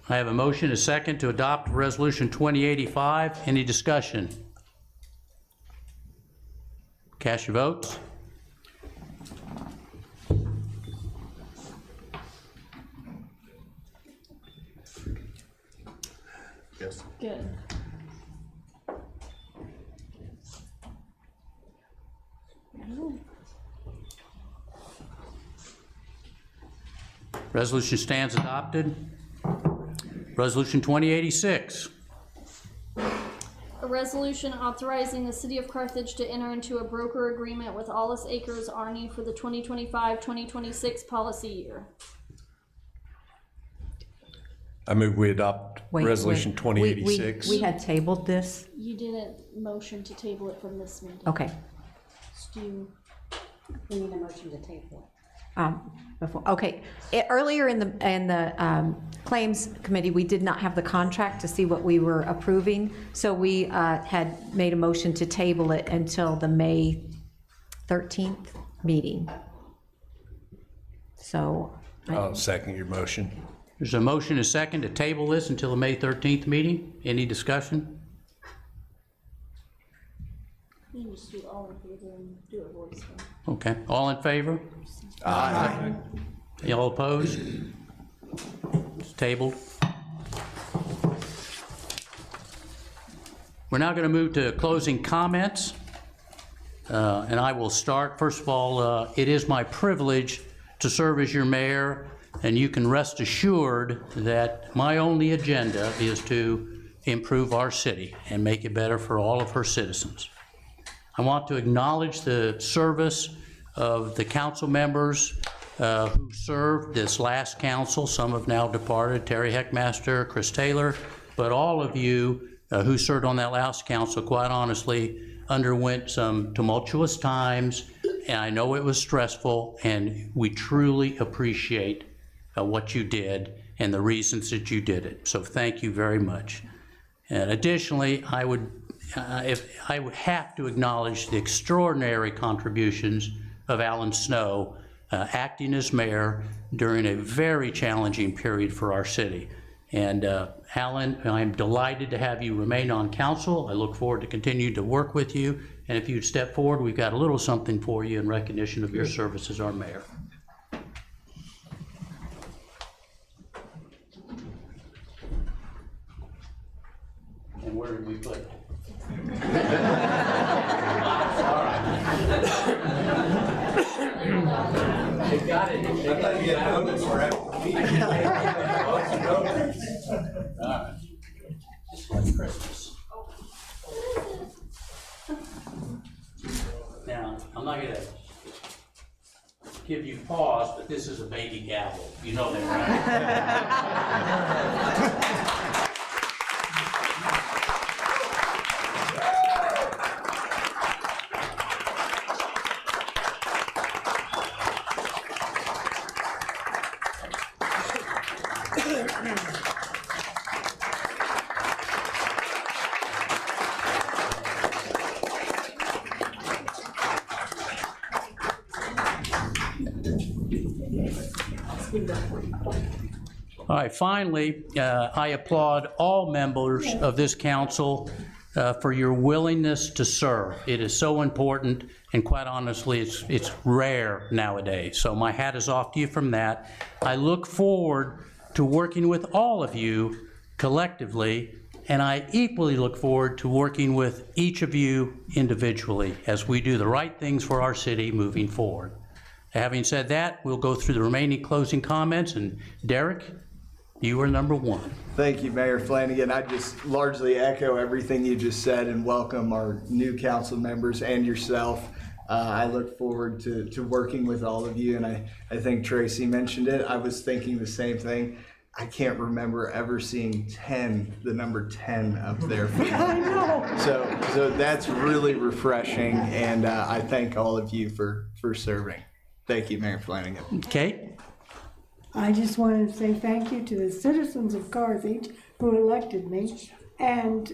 I have a motion and a second to adopt Resolution 2085. Any discussion? Cast your votes. Yes. Good. Resolution stands adopted. Resolution 2086. A resolution authorizing the City of Carthage to enter into a broker agreement with Allis Acres Arnie for the 2025-2026 policy year. I move we adopt Resolution 2086. We had tabled this. You didn't motion to table it from this meeting. Okay. We need a motion to table Okay. Earlier in the Claims Committee, we did not have the contract to see what we were approving, so we had made a motion to table it until the May 13th meeting. So. I'll second your motion. There's a motion and a second to table this until the May 13th meeting. Any discussion? You can just do all in favor and do a voice vote. Okay, all in favor? Aye. All opposed? It's tabled. We're now going to move to closing comments. And I will start. First of all, it is my privilege to serve as your mayor. And you can rest assured that my only agenda is to improve our city and make it better for all of her citizens. I want to acknowledge the service of the council members who served this last council. Some have now departed, Terry Heckmaster, Chris Taylor, but all of you who served on that last council, quite honestly, underwent some tumultuous times, and I know it was stressful, and we truly appreciate what you did and the reasons that you did it. So thank you very much. And additionally, I would have to acknowledge the extraordinary contributions of Alan Snow, acting as mayor during a very challenging period for our city. And Alan, I'm delighted to have you remain on council. I look forward to continuing to work with you. And if you'd step forward, we've got a little something for you in recognition of your service as our mayor. And where did we put it? All right. They got it. I thought you had notice for it. All right. Just like Christmas. Now, I'm not gonna give you pause, but this is a baby gavel. You know that, right? All right, finally, I applaud all members of this council for your willingness to serve. It is so important, and quite honestly, it's rare nowadays. So my hat is off to you from that. I look forward to working with all of you collectively, and I equally look forward to working with each of you individually as we do the right things for our city moving forward. Having said that, we'll go through the remaining closing comments, and Derek, you are number one. Thank you, Mayor Flanagan. I just largely echo everything you just said and welcome our new council members and yourself. I look forward to working with all of you, and I think Tracy mentioned it. I was thinking the same thing. I can't remember ever seeing 10, the number 10 up there. I know. So that's really refreshing, and I thank all of you for serving. Thank you, Mayor Flanagan. Kate? I just wanted to say thank you to the citizens of Carthage who elected me, and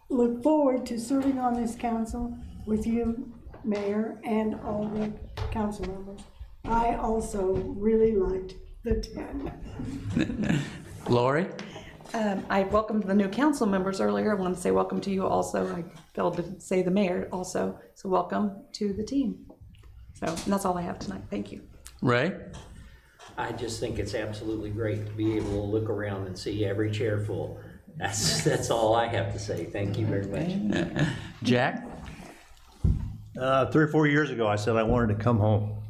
look forward to serving on this council with you, Mayor, and all the council members. I also really liked the 10. Lori? I welcomed the new council members earlier. I want to say welcome to you also. I failed to say the mayor also. So welcome to the team. So, and that's all I have tonight. Thank you. Ray? I just think it's absolutely great to be able to look around and see every chair full. That's all I have to say. Thank you very much. Jack? 3 or 4 years ago, I said I wanted to come home.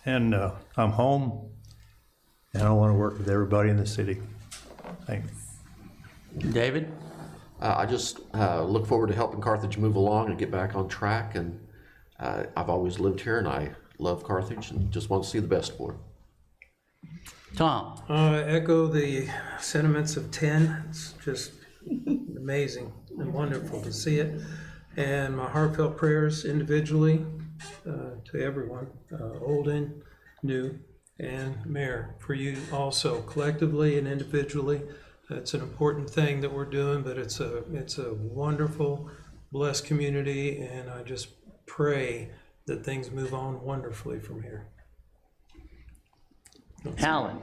And I'm home, and I want to work with everybody in the city. Thank you. David? I just look forward to helping Carthage move along and get back on track. And I've always lived here, and I love Carthage, and just want to see the best for it. Tom? Echo the sentiments of 10. It's just amazing and wonderful to see it. And my heartfelt prayers individually to everyone, old and new, and Mayor, for you also, collectively and individually. It's an important thing that we're doing, but it's a wonderful, blessed community, and I just pray that things move on wonderfully from here. Alan?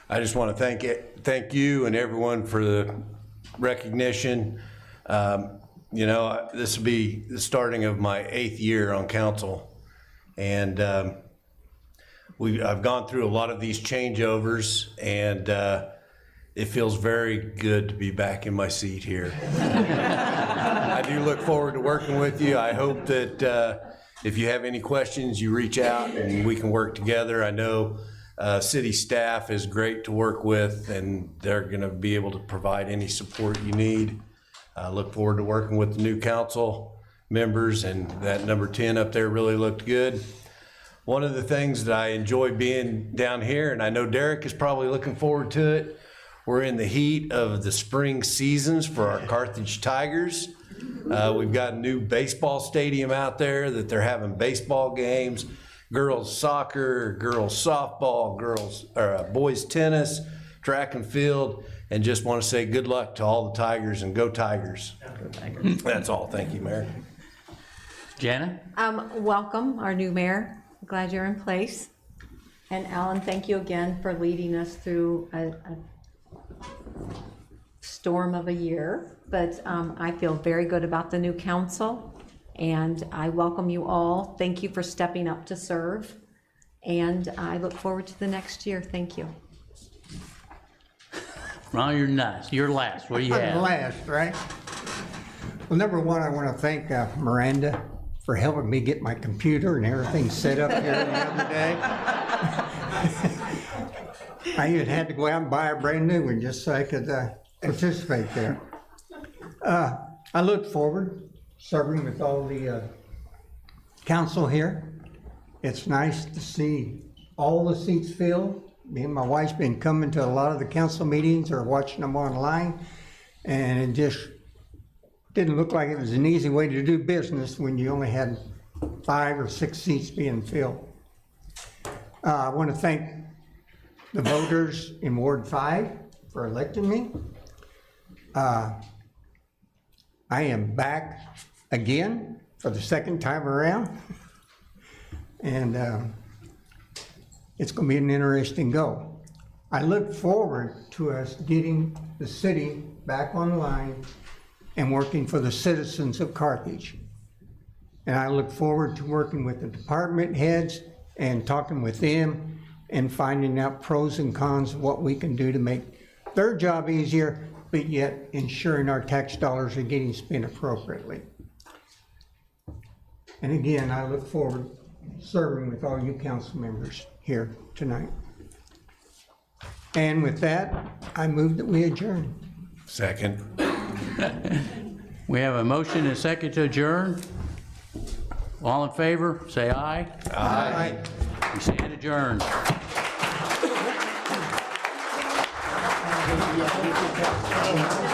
I just want to thank you and everyone for the recognition. You know, this will be the starting of my 8th year on council, and I've gone through a lot of these changeovers, and it feels very good to be back in my seat here. I do look forward to working with you. I hope that if you have any questions, you reach out and we can work together. I know City staff is great to work with, and they're going to be able to provide any support you need. I look forward to working with the new council members, and that number 10 up there really looked good. One of the things that I enjoy being down here, and I know Derek is probably looking forward to it, we're in the heat of the spring seasons for our Carthage Tigers. We've got a new baseball stadium out there that they're having baseball games, girls soccer, girls softball, boys tennis, track and field, and just want to say good luck to all the Tigers and go Tigers. That's all. Thank you, Mayor. Jana? Welcome, our new mayor. Glad you're in place. And Alan, thank you again for leading us through a storm of a year. But I feel very good about the new council, and I welcome you all. Thank you for stepping up to serve, and I look forward to the next year. Thank you. Ron, you're nice. You're last. What do you have? I'm last, right? Well, number one, I want to thank Miranda for helping me get my computer and everything set up here the other day. I even had to go out and buy a brand new one just so I could participate there. I look forward serving with all the council here. It's nice to see all the seats filled. Me and my wife's been coming to a lot of the council meetings or watching them online, and it just didn't look like it was an easy way to do business when you only had 5 or 6 seats being filled. I want to thank the voters in Ward 5 for electing me. I am back again for the second time around, and it's going to be an interesting go. I look forward to us getting the city back online and working for the citizens of Carthage. And I look forward to working with the department heads and talking with them and finding out pros and cons of what we can do to make their job easier, but yet ensuring our tax dollars are getting spent appropriately. And again, I look forward to serving with all you council members here tonight. And with that, I move that we adjourn. Second. We have a motion and a second to adjourn. All in favor, say aye. Aye. We stand adjourned. Thank you.